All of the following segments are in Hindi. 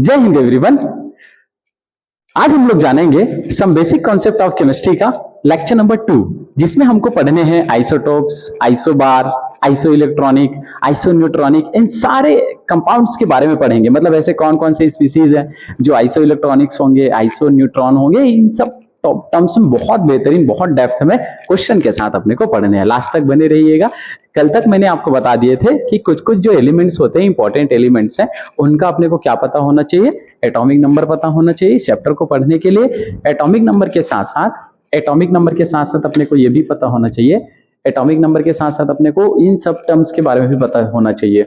जय हिंद एवरीवन। आज हम लोग जानेंगे some basic concept of chemistry का लेक्चर नंबर 2, जिसमें हमको पढ़ने हैं isotopes, isobar, iso electronic, iso neutronic, इन सारे कंपाउंड्स के बारे में पढ़ेंगे। मतलब ऐसे कौन कौन से स्पीसीज हैं जो आइसो इलेक्ट्रॉनिक्स होंगे, आइसो न्यूट्रॉन होंगे, इन सब टर्म्स में बहुत बेहतरीन, बहुत डेप्थ में क्वेश्चन के साथ अपने को पढ़ने हैं। लास्ट तक बने रहिएगा। कल तक मैंने आपको बता दिए थे कि कुछ कुछ जो एलिमेंट्स होते हैं, इंपॉर्टेंट एलिमेंट्स हैं, उनका अपने को क्या पता होना चाहिए, एटॉमिक नंबर पता होना चाहिए। चैप्टर को पढ़ने के लिए एटॉमिक नंबर के साथ साथ अपने को ये भी पता होना चाहिए, एटॉमिक नंबर के साथ साथ अपने को इन सब टर्म्स के बारे में भी पता होना चाहिए।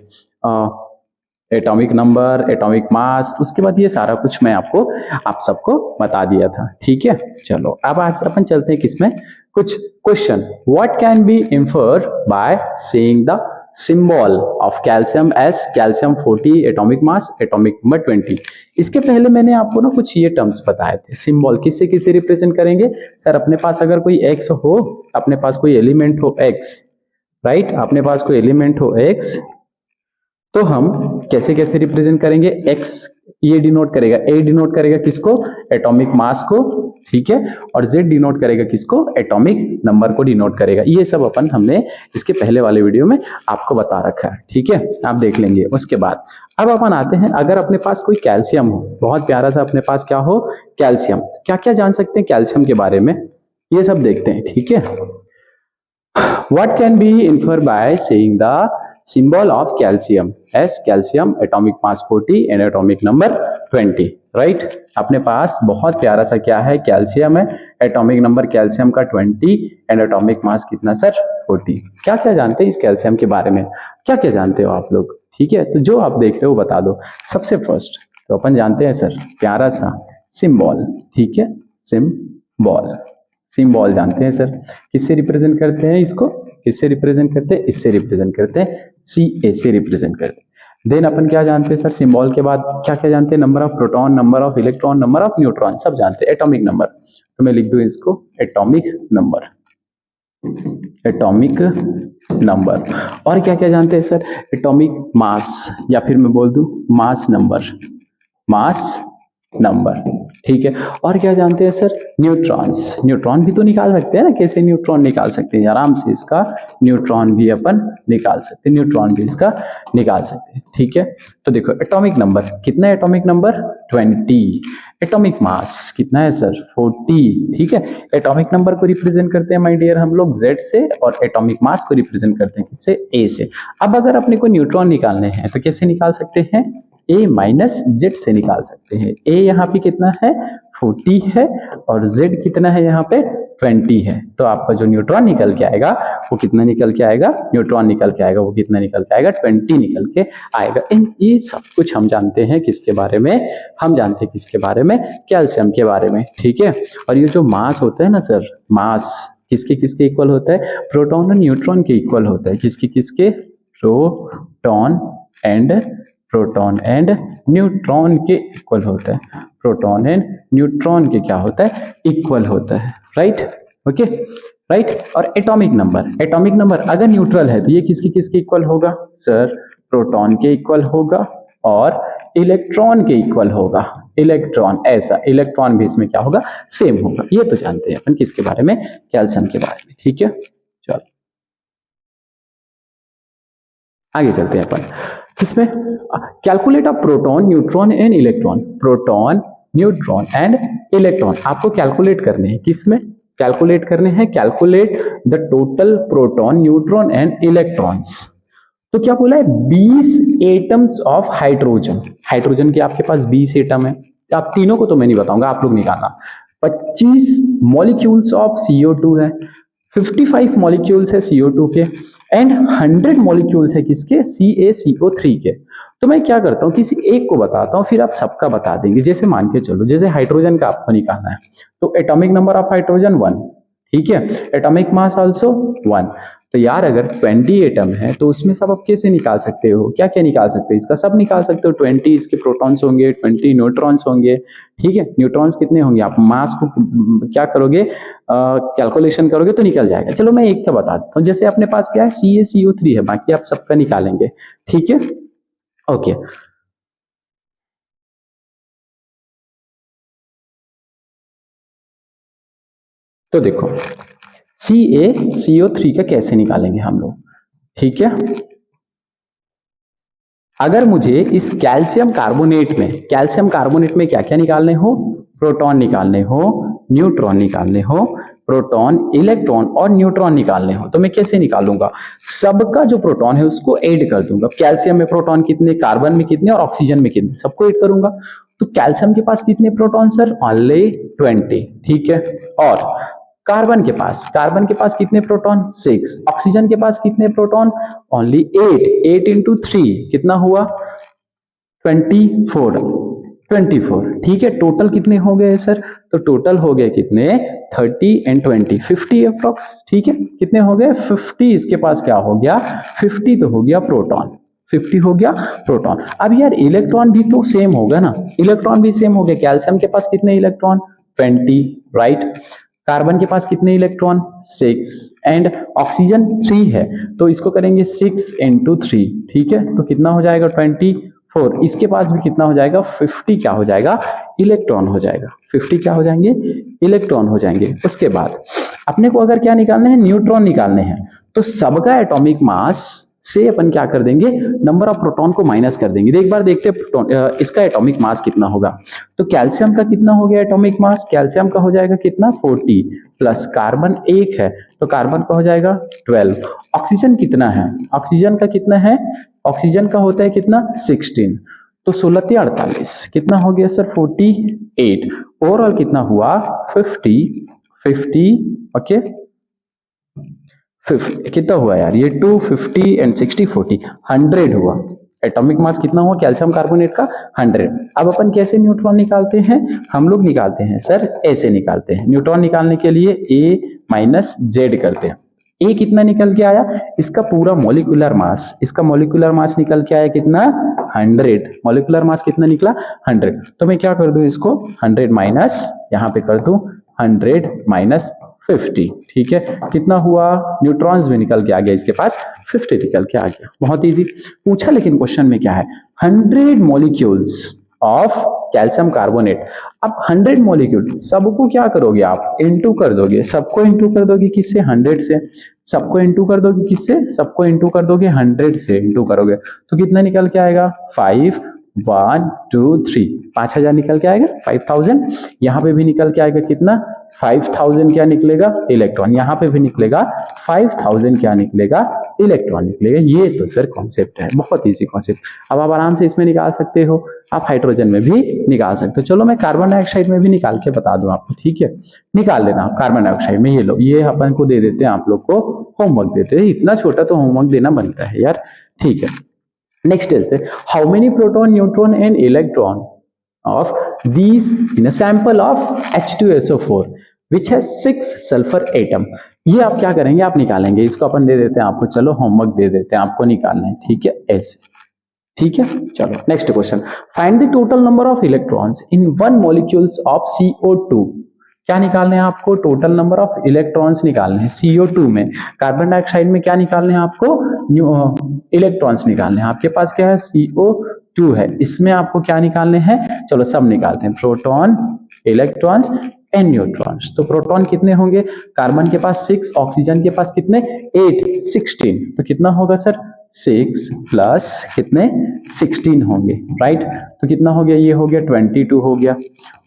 एटॉमिक नंबर, एटॉमिक मास, उसके बाद ये सारा कुछ मैं आपको आप सबको बता दिया था। ठीक है, चलो अब आज अपन चलते हैं किसमें, कुछ question. What can be inferred by saying the symbol of calcium as, calcium 40, atomic mass, atomic number 20। इसके पहले मैंने आपको ना कुछ ये टर्म्स बताए थे। सिंबल किससे किसे रिप्रेजेंट करेंगे सर? अपने पास अगर कोई एक्स हो, अपने पास कोई एलिमेंट हो एक्स, राइट, अपने पास कोई एलिमेंट हो एक्स, तो हम कैसे कैसे रिप्रेजेंट करेंगे? एक्स ये डिनोट करेगा, ए डिनोट करेगा किसको? एटॉमिक मास को, ठीक है, और जेड डिनोट करेगा किसको? एटॉमिक नंबर को डिनोट करेगा। ये सब अपन हमने इसके पहले वाले वीडियो में आपको बता रखा है। ठीक है, आप देख लेंगे। उसके बाद अब अपन आते हैं, अगर अपने पास कोई कैल्शियम हो, बहुत प्यारा सा अपने पास क्या हो? कैल्शियम। क्या क्या जान सकते हैं कैल्शियम के बारे में, ये सब देखते हैं। ठीक है, what can be inferred by saying the symbol of calcium as calcium, atomic mass 40 and atomic number 20, right? अपने पास बहुत प्यारा सा क्या है? कैल्शियम है, एटॉमिक नंबर कैल्शियम का 20 एंड एटॉमिक मास कितना सर? 40। क्या क्या जानते हैं इस कैल्शियम के बारे में? क्या क्या जानते हो आप लोग? ठीक है, तो जो आप देख रहे हो बता दो। सबसे फर्स्ट तो अपन जानते हैं सर प्यारा सा सिंबल। ठीक है, सिंबल, सिंबल जानते हैं सर, किससे रिप्रेजेंट करते हैं इसको? किससे रिप्रेजेंट करते हैं? इससे रिप्रेजेंट करते हैं, सी ए से रिप्रेजेंट करते हैं। देन अपन क्या जानते हैं सर सिंबल के बाद? क्या क्या जानते हैं? Number of proton, number of electron, number of neutron, सब जानते हैं। एटॉमिक नंबर, तो मैं लिख दूं इसको एटॉमिक नंबर, एटॉमिक नंबर। और क्या क्या जानते हैं सर? एटॉमिक मास, या फिर मैं बोल दूं मास नंबर, मास नंबर। ठीक है, और क्या जानते हैं सर? न्यूट्रॉन्स। न्यूट्रॉन भी तो निकाल सकते हैं ना, कैसे न्यूट्रॉन निकाल सकते हैं? आराम से इसका न्यूट्रॉन भी अपन निकाल सकते हैं, न्यूट्रॉन भी इसका निकाल सकते हैं। ठीक है, तो देखो एटॉमिक नंबर कितना है? Atomic number 20। एटॉमिक मास कितना है सर? 40। ठीक है, एटॉमिक नंबर को रिप्रेजेंट करते हैं माय डियर हम लोग Z से, और एटॉमिक मास को रिप्रेजेंट करते हैं किससे? A से। अब अगर अपने को न्यूट्रॉन निकालने हैं तो कैसे निकाल सकते हैं? A माइनस जेड से निकाल सकते हैं। A यहाँ पे कितना है? 40 है, और Z कितना है यहाँ पे? 20 है। तो आपका जो न्यूट्रॉन निकल के आएगा वो कितना निकल के आएगा? न्यूट्रॉन निकल के आएगा वो कितना निकल के आएगा? 20 निकल के आएगा। ये सब कुछ हम जानते हैं किसके बारे में? हम जानते हैं किसके बारे में? कैल्शियम के बारे में। ठीक है, और ये जो मास होता है ना सर, मास किसके किसके इक्वल होता है? प्रोटॉन और न्यूट्रॉन के इक्वल होता है। किसके किसके? प्रोटॉन एंड न्यूट्रॉन के इक्वल होता है। प्रोटॉन एंड न्यूट्रॉन के क्या होता है? इक्वल होता है। Right, okay, right. और एटॉमिक नंबर, एटॉमिक नंबर अगर न्यूट्रल है तो ये किसके किसके इक्वल होगा सर? प्रोटॉन के इक्वल होगा और इलेक्ट्रॉन के इक्वल होगा। इलेक्ट्रॉन, ऐसा इलेक्ट्रॉन भी इसमें क्या होगा? सेम होगा। ये तो जानते हैं अपन किसके बारे में? कैल्शियम के बारे में। ठीक है, चलो आगे चलते हैं अपन किसमें? Calculate a proton, neutron and electron. Proton, neutron and electron आपको कैलकुलेट करने हैं। किसमें कैलकुलेट करने हैं? Calculate the total proton, neutron and electrons. तो क्या बोला है? 20 एटम्स ऑफ हाइड्रोजन। हाइड्रोजन के आपके पास 20 एटम है। आप तीनों को तो मैं नहीं बताऊंगा, आप लोग निकालना। 25 मॉलिक्यूल्स ऑफ CO2 है, 55 मॉलिक्यूल्स है CO2 के, एंड 100 मॉलिक्यूल्स है किसके? CaCO3 के। तो मैं क्या करता हूँ, किसी एक को बताता हूँ, फिर आप सबका बता देंगे। जैसे मान के चलो, जैसे हाइड्रोजन का आपको निकालना है, तो एटॉमिक नंबर ऑफ हाइड्रोजन 1, ठीक है, एटॉमिक मास आल्सो 1। तो यार अगर 20 एटम है तो उसमें सब आप कैसे निकाल सकते हो? क्या क्या निकाल सकते हो? इसका सब निकाल सकते हो। 20 इसके प्रोटॉन्स होंगे, 20 न्यूट्रॉन्स होंगे। ठीक है, न्यूट्रॉन्स कितने होंगे? आप मास को क्या करोगे? कैलकुलेशन करोगे तो निकल जाएगा। चलो मैं एक का बता देता हूँ। जैसे अपने पास क्या है? CaCO3 है, बाकी आप सबका निकालेंगे। ठीक है, ओके। तो देखो CaCO3 का कैसे निकालेंगे हम लोग, ठीक है। अगर मुझे इस कैल्शियम कार्बोनेट में क्या क्या निकालने हो, प्रोटॉन निकालने हो, न्यूट्रॉन निकालने हो, प्रोटॉन, इलेक्ट्रॉन और न्यूट्रॉन निकालने हो, तो मैं कैसे निकालूंगा, सबका जो प्रोटॉन है उसको ऐड कर दूंगा। कैल्शियम में प्रोटॉन कितने, कार्बन में कितने और ऑक्सीजन में कितने, सबको ऐड करूंगा। तो कैल्शियम के पास कितने प्रोटॉन सर, ओनली 20, ठीक है। और कार्बन के पास कितने प्रोटॉन, 6। ऑक्सीजन के पास कितने प्रोटॉन, ओनली 8 इंटू 3 कितना हुआ, 24, ठीक है। टोटल कितने हो गए सर, तो टोटल हो गए कितने, 30 एंड 20, 50 अप्रॉक्स, ठीक है। कितने हो गए, 50। इसके पास क्या हो गया, 50 तो हो गया प्रोटॉन, 50 हो गया प्रोटॉन। अब यार इलेक्ट्रॉन भी तो सेम होगा ना, इलेक्ट्रॉन भी सेम हो गए। कैल्शियम के पास कितने इलेक्ट्रॉन, 20, राइट। कार्बन के पास कितने इलेक्ट्रॉन, 6 एंड ऑक्सीजन 3 है, तो इसको करेंगे 6 इंटू 3, ठीक है। तो कितना हो जाएगा, 24। इसके पास भी कितना हो जाएगा, 50 क्या हो जाएगा, इलेक्ट्रॉन हो जाएगा। 50 क्या हो जाएंगे, इलेक्ट्रॉन हो जाएंगे। उसके बाद अपने को अगर क्या निकालने हैं, न्यूट्रॉन निकालने हैं, तो सबका एटॉमिक मास से अपन क्या कर देंगे, नंबर ऑफ प्रोटॉन को माइनस कर देंगे। एक बार देखते हैं इसका एटॉमिक मास कितना होगा। तो कैल्शियम का कितना हो गया एटॉमिक मास, कैल्शियम का हो जाएगा कितना, 40, प्लस कार्बन 1 है तो कार्बन का हो जाएगा 12। ऑक्सीजन कितना है, ऑक्सीजन का कितना है, ऑक्सीजन का होता है कितना, 16। तो 16 48 कितना हो गया सर, 48। ओवरऑल कितना हुआ, 50, ओके। कितना हुआ यार ये, 250 एंड 60 40, 100 हुआ। एटॉमिक मास कितना हुआ कैल्शियम कार्बोनेट का, 100। अब अपन कैसे न्यूट्रॉन निकालते हैं, हम लोग निकालते हैं सर ऐसे निकालते हैं। न्यूट्रॉन निकालने के लिए A माइनस जेड करते हैं। A कितना निकल के आया, इसका पूरा मॉलिक्यूलर मास, इसका मॉलिक्यूलर मास निकल के आया कितना, 100। मॉलिक्यूलर मास कितना निकला, 100। तो मैं क्या कर दूं, इसको 100 माइनस, यहां पे कर दूं 100 माइनस 50, ठीक है। कितना हुआ, न्यूट्रॉन्स भी निकल के आ गया इसके पास, 50 निकल के आ गया। बहुत इजी पूछा, लेकिन क्वेश्चन में क्या है, 100 मॉलिक्यूल्स ऑफ कैल्शियम कार्बोनेट। अब 100 मॉलिक्यूल, सबको क्या करोगे आप, इंटू कर दोगे, सबको इंटू कर दोगे किससे, 100 से। सबको इंटू कर दोगे किससे, सबको इंटू कर दोगे 100 से, इंटू करोगे तो कितना निकल के आएगा, 5 1 2 3, 5000 निकल के आएगा, 5000। यहां पे भी निकल के आएगा कितना, 5000 क्या निकलेगा, इलेक्ट्रॉन। यहां पे भी निकलेगा 5000 क्या निकलेगा, इलेक्ट्रॉन निकलेगा। ये तो सर कॉन्सेप्ट है, बहुत इजी कॉन्सेप्ट। अब आप आराम से इसमें निकाल सकते हो, आप हाइड्रोजन में भी निकाल सकते हो। चलो मैं कार्बन डाइऑक्साइड में भी निकाल के बता दूं आपको, ठीक है। निकाल लेना आप कार्बन डाइऑक्साइड में, ये लो, ये अपन को दे देते हैं, आप लोग को होमवर्क देते हैं। इतना छोटा तो होमवर्क देना बनता है यार, ठीक है। Next is how many proton, neutron and electron of these in a sample of H2SO4 which has 6 sulfur atom। ये आप क्या करेंगे, आप निकालेंगे। इसको अपन दे देते हैं आपको, चलो होमवर्क दे देते हैं आपको, निकालना है, ठीक है, ऐसे, ठीक है। चलो next question, find the total number of electrons in 1 molecules of CO2। क्या निकालने हैं आपको, टोटल नंबर ऑफ इलेक्ट्रॉन्स निकालने हैं CO2 में। कार्बन डाइऑक्साइड में क्या निकालने हैं आपको, इलेक्ट्रॉन्स निकालने हैं। आपके पास क्या है, CO2 है, इसमें आपको क्या निकालने हैं, चलो सब निकालते हैं, प्रोटॉन, इलेक्ट्रॉन्स एंड न्यूट्रॉन्स। तो प्रोटॉन कितने होंगे, कार्बन के पास 6, ऑक्सीजन के पास कितने, 8, 16। तो कितना होगा सर, 6 प्लस कितने, 16 होंगे, राइट। तो कितना हो गया, ये हो गया 22 हो गया।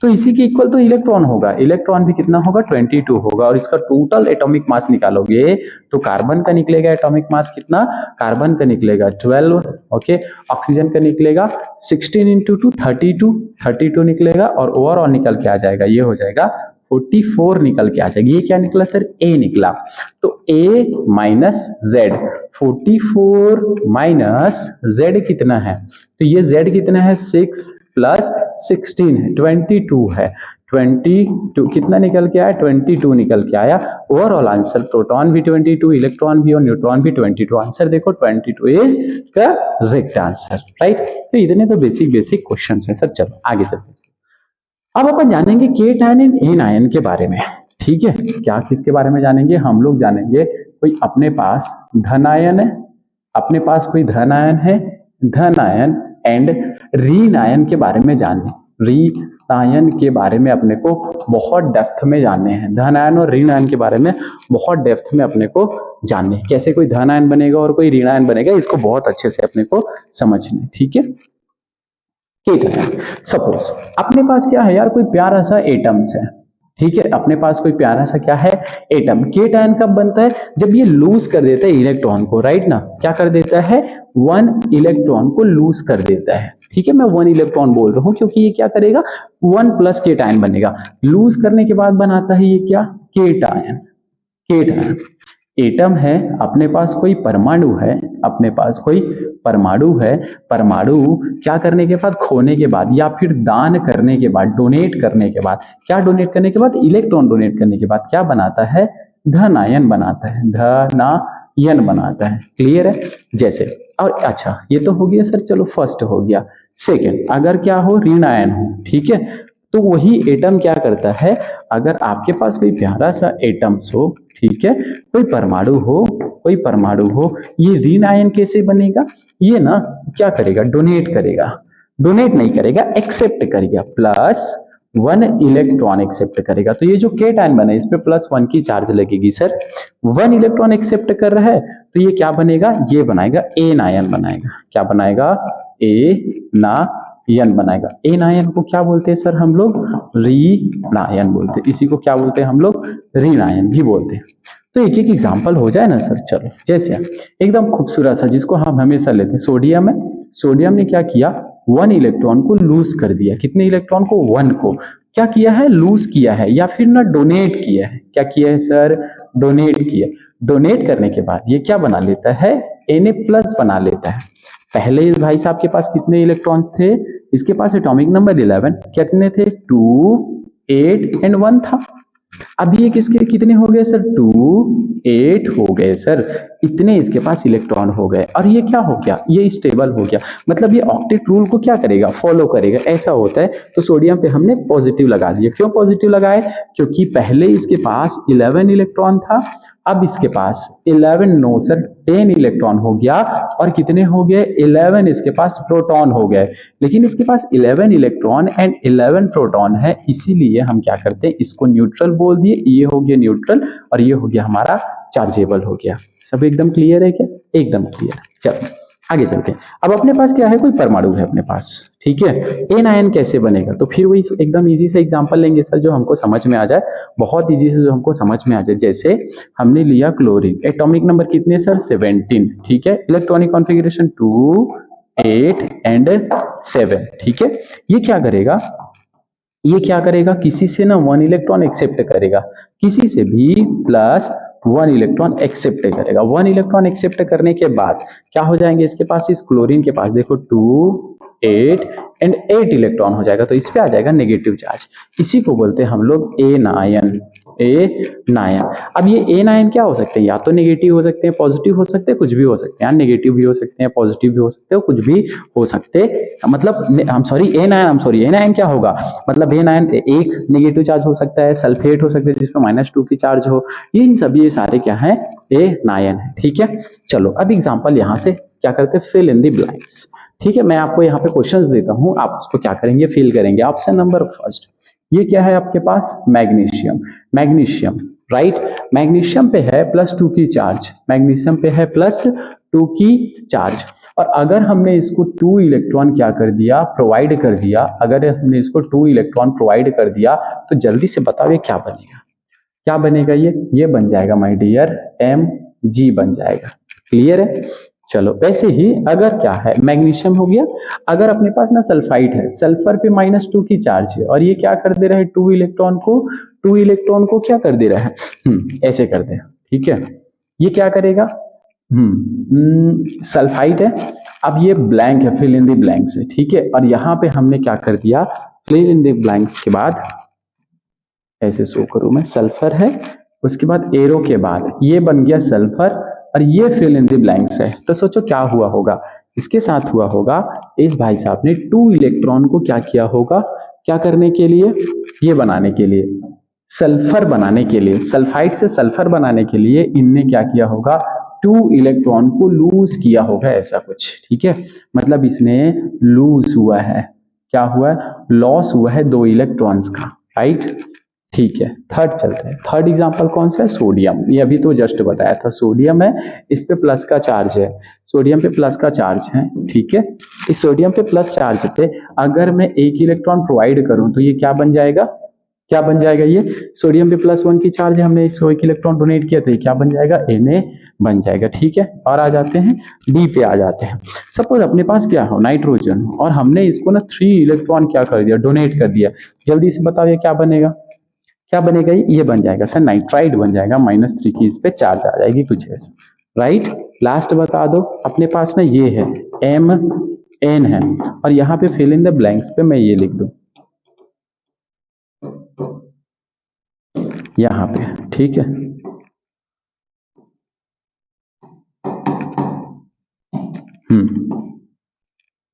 तो इसी के इक्वल तो इलेक्ट्रॉन होगा, इलेक्ट्रॉन भी कितना होगा, 22 होगा। और इसका टोटल एटॉमिक मास निकालोगे तो कार्बन का निकलेगा एटॉमिक मास कितना, कार्बन का निकलेगा 12, ओके। ऑक्सीजन का निकलेगा 16 इंटू 2 32 निकलेगा। और ओवरऑल निकल के आ जाएगा, ये हो जाएगा 44 निकल के आ जाएगी। ये क्या निकला सर, A निकला। तो A minus Z, 44 minus Z कितना है, तो ये Z कितना है, 6 प्लस 16 है, 22 है। 22 कितना निकल के आया, 22 निकल के आया। ओवरऑल आंसर, प्रोटॉन भी 22, इलेक्ट्रॉन भी और न्यूट्रॉन भी 22। आंसर देखो 22 इज करेक्ट आंसर, राइट। तो इतने तो बेसिक क्वेश्चन है सर। चलो आगे चलते हैं। अब अपन जानेंगे केटायन एंड एनायन के बारे में, ठीक है। क्या किसके बारे में जानेंगे, हम लोग जानेंगे कोई अपने पास धन आयन है, अपने पास कोई धन आयन है, धन आयन एंड ऋण आयन के बारे में जानेंगे। आयन के बारे में अपने को बहुत डेप्थ में जानने हैं, धन आयन और ऋण आयन के बारे में बहुत डेप्थ में अपने को जानने हैं, कैसे कोई धन आयन बनेगा और कोई ऋण आयन बनेगा, इसको बहुत अच्छे से अपने को समझना है। ठीक है, सपोज अपने पास क्या है यार, कोई प्यारा सा एटम्स है। ठीक है, अपने पास कोई प्यारा सा क्या है, एटम। केट आयन कब बनता है, जब ये लूज कर देता है इलेक्ट्रॉन को, राइट ना, क्या कर देता है, 1 इलेक्ट्रॉन को लूज कर देता है। ठीक है, मैं 1 इलेक्ट्रॉन बोल रहा हूं क्योंकि ये क्या करेगा, 1 प्लस केट आयन बनेगा। लूज करने के बाद बनाता है ये क्या, cation. Cation atom है, अपने पास कोई परमाणु है, अपने पास कोई परमाणु है। परमाणु क्या करने के बाद, खोने के बाद या फिर दान करने के बाद, डोनेट करने के बाद, क्या डोनेट करने के बाद, इलेक्ट्रॉन डोनेट करने के बाद क्या बनाता है, धन आयन बनाता है, धनायन बनाता है। क्लियर है, जैसे। और अच्छा ये तो हो गया सर, चलो फर्स्ट हो गया। सेकंड, अगर क्या हो, ऋण आयन हो। ठीक है, तो वही एटम क्या करता है, अगर आपके पास कोई प्यारा सा एटम्स हो, ठीक है, कोई परमाणु हो, कोई परमाणु हो, ये ऋण आयन कैसे बनेगा, ये ना क्या करेगा, डोनेट करेगा। डोनेट नहीं करेगा, एक्सेप्ट करेगा, +1 इलेक्ट्रॉन एक्सेप्ट करेगा। तो ये जो केट आयन बना है, इस पे +1 की चार्ज लगेगी सर। 1 इलेक्ट्रॉन एक्सेप्ट कर रहा है, तो ये क्या बनेगा, ये बनाएगा एन आयन बनाएगा। क्या बनाएगा, एन बनाएगा। एन आयन को क्या बोलते हैं सर हम लोग, ऋण आयन बोलते हैं। इसी को क्या बोलते हैं हम लोग, ऋण आयन भी बोलते हैं। तो एक एक एग्जांपल हो जाए ना सर, चलो। जैसे एकदम खूबसूरत सा जिसको हम हमेशा लेते हैं, सोडियम है। सोडियम ने क्या किया, 1 इलेक्ट्रॉन को लूज कर दिया। कितने इलेक्ट्रॉन को, 1 को। क्या किया है, लूज किया है, या फिर ना डोनेट किया है। क्या किया है सर, डोनेट किया। डोनेट करने के बाद ये क्या बना लेता है, Na+ बना लेता है। पहले इस भाई साहब के पास कितने इलेक्ट्रॉन्स थे, इसके पास एटॉमिक नंबर 11, कितने थे, 2, 8 एंड 1 था। अब ये किसके कितने हो गए सर, 2, 8 हो गए सर। इतने इसके पास इलेक्ट्रॉन हो गए, और ये क्या हो गया, ये स्टेबल हो गया। मतलब ये ऑक्टेट रूल को क्या करेगा, फॉलो करेगा, ऐसा होता है। तो सोडियम पे हमने पॉजिटिव लगा दिया। क्यों पॉजिटिव लगाए, क्योंकि पहले इसके पास 11 इलेक्ट्रॉन था, अब इसके पास 11 नो सर 10 इलेक्ट्रॉन हो गया। और कितने हो गए, 11 इसके पास प्रोटॉन हो गए। लेकिन इसके पास 11 इलेक्ट्रॉन एंड 11 प्रोटॉन है, इसीलिए हम क्या करते हैं, इसको न्यूट्रल बोल दिए। ये हो गया न्यूट्रल, और ये हो गया हमारा चार्जेबल हो गया। सब एकदम क्लियर है क्या, एकदम क्लियर है। चलो आगे चलते हैं। अब अपने पास क्या है, कोई परमाणु है अपने पास। ठीक है, एन आयन कैसे बनेगा, तो फिर वही एकदम इजी से एग्जांपल लेंगे सर, जो हमको समझ में आ जाए, बहुत इजी से जो हमको समझ में आ जाए। जैसे हमने लिया क्लोरीन, एटॉमिक नंबर कितने सर, 17। ठीक है, इलेक्ट्रॉनिक कॉन्फ़िगरेशन 2, 8 एंड 7। ठीक है, ये क्या करेगा, ये क्या करेगा, किसी से ना 1 इलेक्ट्रॉन एक्सेप्ट करेगा, किसी से भी +1 इलेक्ट्रॉन एक्सेप्ट करेगा। 1 इलेक्ट्रॉन एक्सेप्ट करने के बाद क्या हो जाएंगे, इसके पास, इस क्लोरीन के पास देखो 2, 8 एंड 8 इलेक्ट्रॉन हो जाएगा। तो इस पे आ जाएगा नेगेटिव चार्ज। इसी को बोलते हैं हम लोग एन आयन। An ion. अब ये एन आयन क्या हो सकते हैं, या तो नेगेटिव हो सकते हैं, पॉजिटिव हो सकते हैं, कुछ भी हो सकते हैं। नेगेटिव भी हो सकते हैं, पॉजिटिव भी हो सकते हैं, कुछ भी हो सकते हैं। मतलब हम सॉरी एन आयन क्या होगा, मतलब एन आयन एक नेगेटिव चार्ज हो सकता है, सल्फेट हो सकता है जिसमें -2 की चार्ज हो। इन सभी ये सारे क्या है, एन आयन है। ठीक है, चलो अब एग्जांपल यहां से क्या करते हैं, फिल इन द ब्लैंक्स। ठीक है, मैं आपको यहाँ पे क्वेश्चंस देता हूँ, आप उसको क्या करेंगे, फिल करेंगे। ऑप्शन नंबर फर्स्ट, ये क्या है आपके पास, मैग्नीशियम। Magnesium, right. मैग्नीशियम पे है +2 की चार्ज, मैग्नीशियम पे है +2 की चार्ज। और अगर हमने इसको 2 इलेक्ट्रॉन क्या कर दिया, प्रोवाइड कर दिया, अगर हमने इसको 2 इलेक्ट्रॉन प्रोवाइड कर दिया, तो जल्दी से बताओ ये क्या बनेगा, क्या बनेगा, ये बन जाएगा माय डियर Mg बन जाएगा। क्लियर है, चलो। वैसे ही अगर क्या है, मैग्नीशियम हो गया, अगर अपने पास ना सल्फाइड है, सल्फर पे -2 की चार्ज है, और ये क्या कर दे रहा है, 2 इलेक्ट्रॉन को क्या कर दे रहा है, ऐसे कर दे। ठीक है, ये क्या करेगा, सल्फाइड है। अब ये ब्लैंक है, फिल इन द ब्लैंक्स है। ठीक है, और यहां पे हमने क्या कर दिया, फिल इन द ब्लैंक्स के बाद ऐसे शो करूं मैं, सल्फर है, उसके बाद एरो के बाद ये बन गया सल्फर, और ये फिल इन द ब्लैंक्स है। तो सोचो क्या हुआ होगा, इसके साथ हुआ होगा, इस भाई साहब ने 2 इलेक्ट्रॉन को क्या किया होगा, क्या करने के लिए, ये बनाने के लिए, सल्फर बनाने के लिए, सल्फाइड से सल्फर बनाने के लिए इनने क्या किया होगा, 2 इलेक्ट्रॉन को लूज किया होगा, ऐसा कुछ। ठीक है, मतलब इसने लूज हुआ है, क्या हुआ है, लॉस हुआ है 2 इलेक्ट्रॉन्स का, राइट। ठीक है, थर्ड चलते हैं। थर्ड एग्जांपल कौन सा है, सोडियम। ये अभी तो जस्ट बताया था, सोडियम है, इस पे प्लस का चार्ज है, सोडियम पे प्लस का चार्ज है, ठीक है। इस सोडियम पे प्लस चार्ज पे अगर मैं 1 इलेक्ट्रॉन प्रोवाइड करूं तो ये क्या बन जाएगा, क्या बन जाएगा, ये सोडियम पे +1 की चार्ज है, हमने इसको 1 इलेक्ट्रॉन डोनेट किया, तो ये क्या बन जाएगा, Na बन जाएगा, ठीक है। और आ जाते हैं डी पे आ जाते हैं। सपोज अपने पास क्या हो, नाइट्रोजन, और हमने इसको ना 3 इलेक्ट्रॉन क्या कर दिया, डोनेट कर दिया। जल्दी से बताओ ये क्या बनेगा, क्या बनेगा, ये बन जाएगा सर नाइट्राइड बन जाएगा, -3 की इस पे चार्ज आ जाएगी, कुछ ऐसा, राइट। लास्ट बता दो, अपने पास ना ये है MN है, और यहाँ पे फिल इन द ब्लैंक्स पे मैं ये लिख दूं यहाँ पे, ठीक है।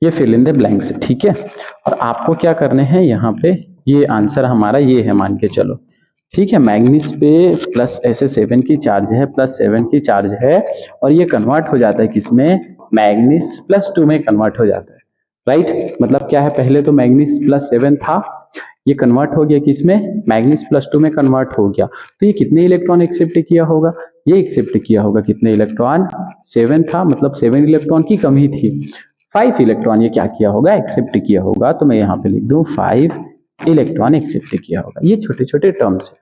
ये फिल इन द ब्लैंक्स, ठीक है। और आपको क्या करने हैं यहाँ पे, ये आंसर हमारा ये है मान के चलो, ठीक है। मैग्नीज पे प्लस ऐसे 7 की चार्ज है, +7 की चार्ज है, और ये कन्वर्ट हो जाता है किसमें, मैग्नीज +2 में कन्वर्ट हो जाता है, राइट। मतलब क्या है, पहले तो मैग्नीज +7 था, ये कन्वर्ट हो गया किसमें, मैग्नीज +2 में कन्वर्ट हो गया, तो ये कितने इलेक्ट्रॉन एक्सेप्ट किया होगा, ये एक्सेप्ट किया होगा कितने इलेक्ट्रॉन, 7 था, मतलब 7 इलेक्ट्रॉन की कमी थी, 5 इलेक्ट्रॉन ये क्या किया होगा, एक्सेप्ट किया होगा। तो मैं यहाँ पे लिख दूं 5 इलेक्ट्रॉन एक्सेप्ट किया होगा। ये छोटे छोटे टर्म्स है,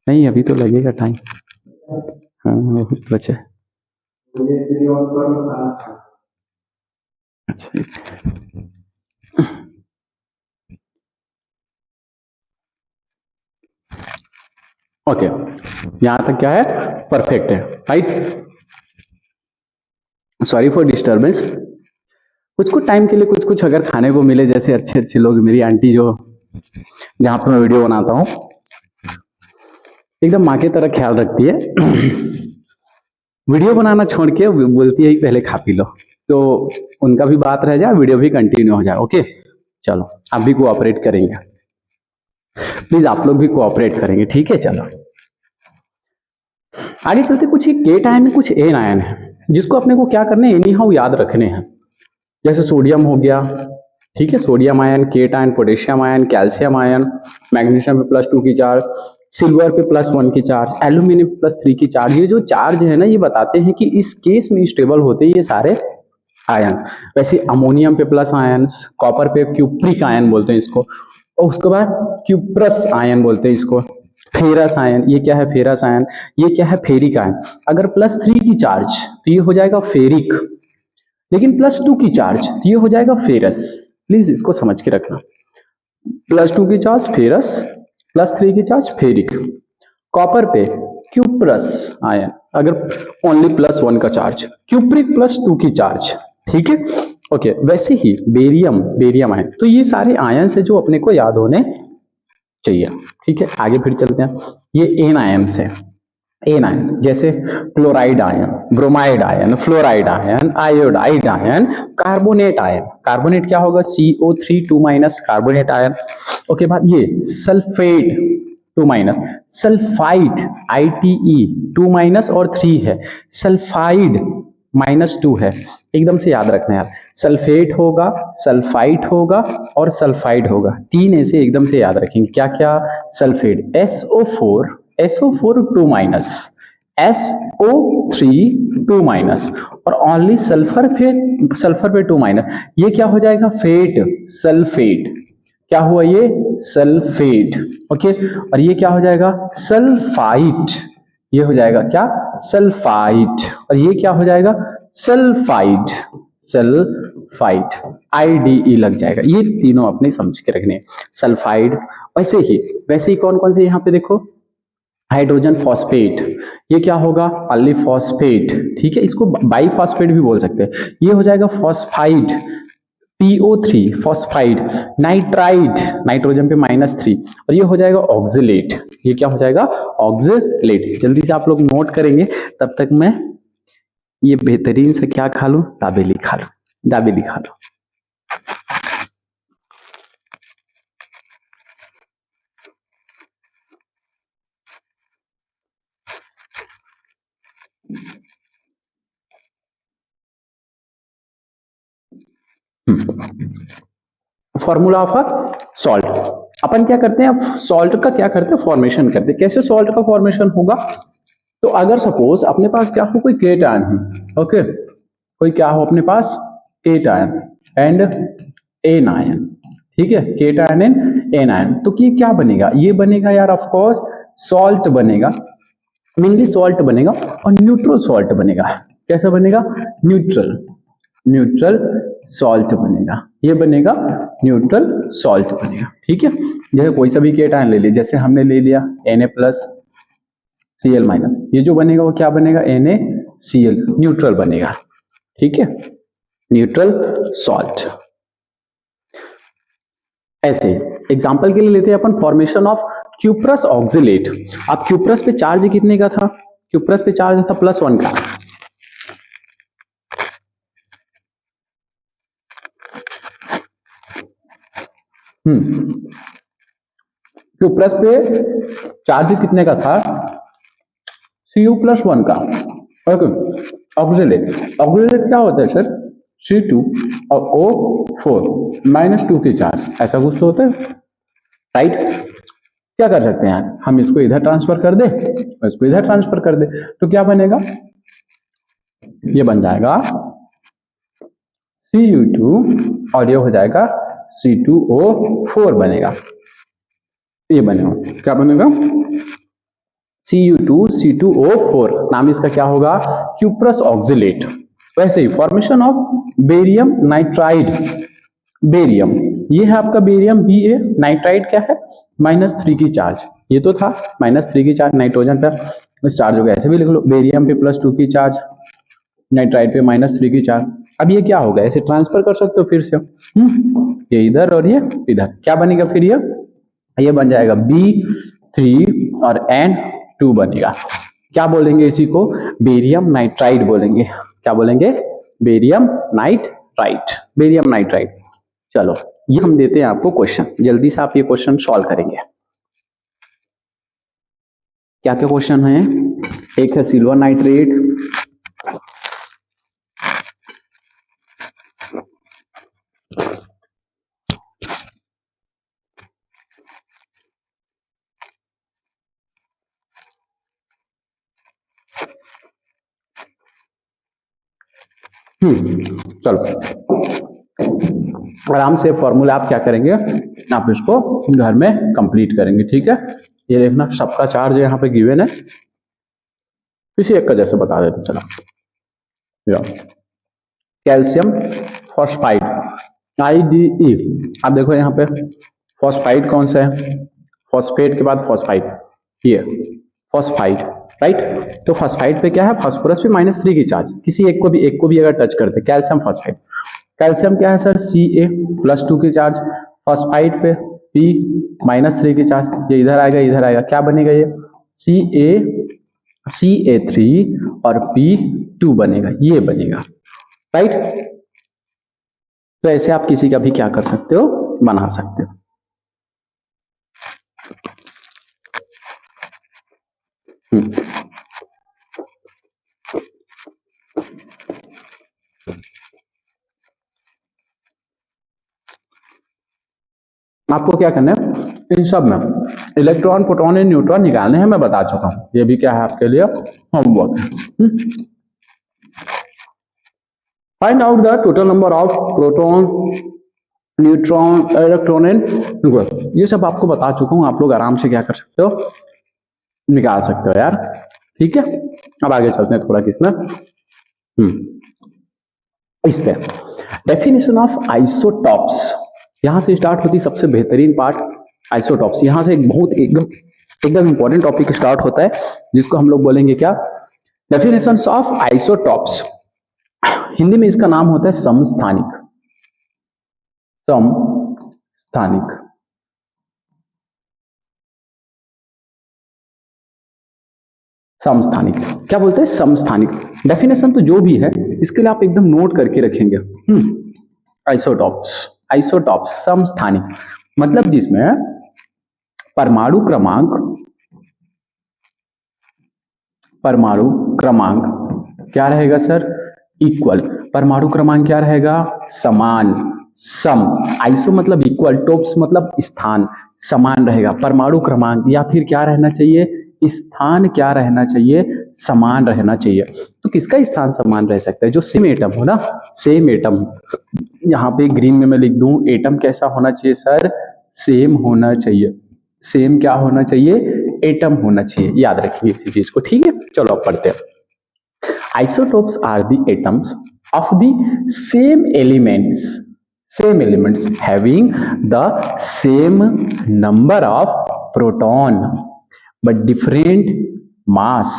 नहीं अभी तो लगेगा टाइम, हाँ बहुत बचा है। अच्छा, ओके, यहां तक क्या है, परफेक्ट है, राइट। सॉरी फॉर डिस्टर्बेंस, कुछ कुछ टाइम के लिए कुछ कुछ अगर खाने को मिले, जैसे अच्छे अच्छे लोग, मेरी आंटी जो जहाँ पे मैं वीडियो बनाता हूँ, एकदम माँ की तरह ख्याल रखती है। वीडियो बनाना छोड़ के बोलती है कि पहले खा पी लो, तो उनका भी बात रह जाए, वीडियो भी कंटिन्यू हो जाए, ओके। चलो, आप भी कोऑपरेट करेंगे, प्लीज आप लोग भी कोऑपरेट करेंगे, ठीक है। चलो आगे चलते, कुछ ही केट आयन है, कुछ एन आयन है, जिसको अपने को क्या करने, एनी हाउ याद रखने हैं। जैसे सोडियम हो गया, ठीक है, sodium ion, cation, potassium ion, calcium ion, magnesium पे +2 की चार्ज, सिल्वर पे +1 की चार्ज, एल्यूमिनियम पे +3 की चार्ज। ये जो चार्ज है ना, ये बताते हैं कि इस केस में स्टेबल होते हैं ये सारे आयंस। वैसे अमोनियम पे प्लस आयंस, कॉपर पे क्यूप्रिक आयन बोलते हैं इसको, और उसके बाद क्यूप्रस आयन बोलते हैं इसको, फेरस आयन, ये क्या है, फेरस आयन, ये क्या है, फेरिक आयन। अगर +3 की चार्ज तो ये हो जाएगा फेरिक, लेकिन +2 की चार्ज तो ये हो जाएगा फेरस। प्लीज इसको समझ के रखना, +2 की चार्ज फेरस, +3 की चार्ज फेरिक। कॉपर पे क्यूप्रस आयन, अगर ओनली +1 का चार्ज, क्यूप्रिक +2 की चार्ज, ठीक है। ओके, वैसे ही बेरियम, बेरियम आयन, तो ये सारे आयन है जो अपने को याद होने चाहिए, ठीक है। आगे फिर चलते हैं, ये एन आयन है, एन आयन, जैसे chloride ion, bromide ion, fluoride ion, iodide ion, carbonate ion. Carbonate क्या होगा, CO3 2- कार्बोनेट आयन। ओके, बाद ये सल्फेट 2-, सल्फाइड ITE 2- और 3 है, सल्फाइड -2 है। एकदम से याद रखना यार, सल्फेट होगा, सल्फाइट होगा और सल्फाइड होगा, तीन ऐसे एकदम से याद रखेंगे। क्या क्या, सल्फेट SO4 2-, SO3 2-, और ओनली सल्फर पे 2-। ये क्या हो जाएगा, फेट, सल्फेट। क्या हुआ ये, सल्फेट, ओके। और ये क्या हो जाएगा, सल्फाइट, ये हो जाएगा क्या, सल्फाइट। और ये क्या हो जाएगा, सल्फाइड, सल्फाइड, IDE लग जाएगा। ये तीनों अपने समझ के रखने, सल्फाइड। वैसे ही कौन कौन से यहाँ पे देखो, हाइड्रोजन फॉस्फेट, ये क्या होगा, पॉलीफॉस्फेट, ठीक है। इसको बाईफॉस्फेट भी बोल सकते हैं। ये हो जाएगा phosphide, PO3 phosphide, nitride, nitrogen पे -3, और ये हो जाएगा ऑक्सिलेट। ये क्या हो जाएगा, ऑक्सिलेट। जल्दी से आप लोग नोट करेंगे, तब तक मैं ये बेहतरीन से क्या खा लूं, दाबेली खा लूं, दाबेली खा लूं। Formula of a salt. अपन क्या करते हैं, सॉल्ट का क्या करते हैं, फॉर्मेशन करते हैं। कैसे सॉल्ट का फॉर्मेशन होगा, तो अगर सपोज अपने पास क्या हो, कोई केट आयन है, ओके, कोई क्या हो अपने पास, cation and anion, ठीक है, cation and anion, तो ये क्या बनेगा, ये बनेगा यार ऑफ कोर्स सॉल्ट बनेगा, मेनली सॉल्ट बनेगा और न्यूट्रल सॉल्ट बनेगा। कैसा बनेगा, न्यूट्रल, न्यूट्रल सॉल्ट बनेगा, ये बनेगा न्यूट्रल सॉल्ट बनेगा, ठीक है। जैसे कोई सा भी केट आयन ले लीजिए, जैसे हमने ले लिया Na प्लस Cl माइनस, ये जो बनेगा वो क्या बनेगा, NaCl, न्यूट्रल बनेगा, ठीक है, न्यूट्रल सॉल्ट। ऐसे एग्जांपल के लिए लेते हैं अपन फॉर्मेशन ऑफ क्यूप्रस ऑक्सिलेट। अब क्यूप्रस पे चार्ज कितने का था, क्यूप्रस पे चार्ज था +1 का, क्यूप्रस पे चार्ज कितने का था, Cu+1 का, ओके। ऑक्सिलेट, ऑक्सिलेट क्या होता है सर, C2 और O4 -2 के चार्ज, ऐसा कुछ तो होता है, राइट। क्या कर सकते हैं यार, हम इसको इधर ट्रांसफर कर दे और इसको इधर ट्रांसफर कर दे, तो क्या बनेगा, ये बन जाएगा Cu2 और ये हो जाएगा C2O4 बनेगा, ये बनेगा, क्या बनेगा, Cu2 C2O4, नाम इसका क्या होगा, क्यूप्रस ऑक्सिलेट। वैसे ही formation of barium nitride, barium, ये है आपका बेरियम Ba, नाइट्राइड क्या है, -3 की चार्ज, ये तो था -3 की चार्ज, नाइट्रोजन पे चार्ज हो गया, ऐसे भी लिख लो, बेरियम पे +2 की चार्ज, नाइट्राइड पे -3 की चार्ज। अब ये क्या होगा, ऐसे ट्रांसफर कर सकते हो फिर से, ये इधर और ये इधर, क्या बनेगा फिर ये बन जाएगा B3 और N2 बनेगा। क्या बोलेंगे इसी को, बेरियम नाइट्राइड बोलेंगे, क्या बोलेंगे, बेरियम नाइट्राइड, बेरियम नाइट्राइड। चलो ये हम देते हैं आपको क्वेश्चन, जल्दी से आप ये क्वेश्चन सॉल्व करेंगे। क्या क्या क्वेश्चन है, एक है सिल्वर नाइट्रेट, चलो आराम से फॉर्मूला आप क्या करेंगे, आप इसको घर में कंप्लीट करेंगे, ठीक है। ये देखना सबका चार्ज यहाँ पे गिवन है, किसी एक का जैसे बता देते चलो, कैल्शियम फॉस्फाइड IDE, आप देखो यहाँ पे फॉस्फाइड कौन सा है, फॉस्फेट के बाद फॉस्फाइड, ये फॉस्फाइड, राइट। तो फॉस्फाइड पे क्या है, फास्फोरस पे -3 की चार्ज, किसी एक को भी अगर टच करते, कैल्शियम फॉस्फाइड, कैल्शियम क्या है सर, Ca+2 की चार्ज, फॉस्फाइड पे P -3 की चार्ज, ये इधर आएगा, क्या बनेगा ये Ca3 और P2 बनेगा, ये बनेगा, राइट। तो ऐसे आप किसी का भी क्या कर सकते हो, बना सकते हो। आपको क्या करना है, इन सब में इलेक्ट्रॉन प्रोटॉन एंड न्यूट्रॉन निकालने हैं, मैं बता चुका हूं, ये भी क्या है आपके लिए होमवर्क है। Find out the total number of proton, neutron, electron and neutron, ये सब आपको बता चुका हूं, आप लोग आराम से क्या कर सकते हो, निकाल सकते हो यार, ठीक है। अब आगे चलते हैं थोड़ा किसमें, इस पे डेफिनेशन ऑफ आइसोटॉप्स, यहां से स्टार्ट होती सबसे बेहतरीन पार्ट, आइसोटॉप्स। यहां से एक बहुत एकदम इंपॉर्टेंट टॉपिक स्टार्ट होता है, जिसको हम लोग बोलेंगे क्या, डेफिनेशन ऑफ आइसोटॉप्स। हिंदी में इसका नाम होता है समस्थानिक, समस्थानिक, समस्थानिक, क्या बोलते हैं, समस्थानिक। डेफिनेशन तो जो भी है इसके लिए आप एकदम नोट करके रखेंगे। आइसोटॉप्स, आइसोटॉप्स समस्थानिक, मतलब जिसमें परमाणु क्रमांक क्या रहेगा सर, इक्वल, परमाणु क्रमांक क्या रहेगा, समान, सम, आइसो मतलब इक्वल, टॉप्स मतलब स्थान, समान रहेगा, परमाणु क्रमांक या फिर क्या रहना चाहिए, स्थान क्या रहना चाहिए, समान रहना चाहिए। तो किसका स्थान समान रह सकता है, जो सेम एटम हो ना, सेम एटम। यहाँ पे ग्रीन में मैं लिख दूं, एटम कैसा होना चाहिए सर, सेम होना चाहिए। सेम क्या होना चाहिए, एटम होना चाहिए, याद रखिए इसी चीज को, ठीक है। चलो अब पढ़ते हैं। Isotopes are the atoms of the same elements having the same number of proton but different mass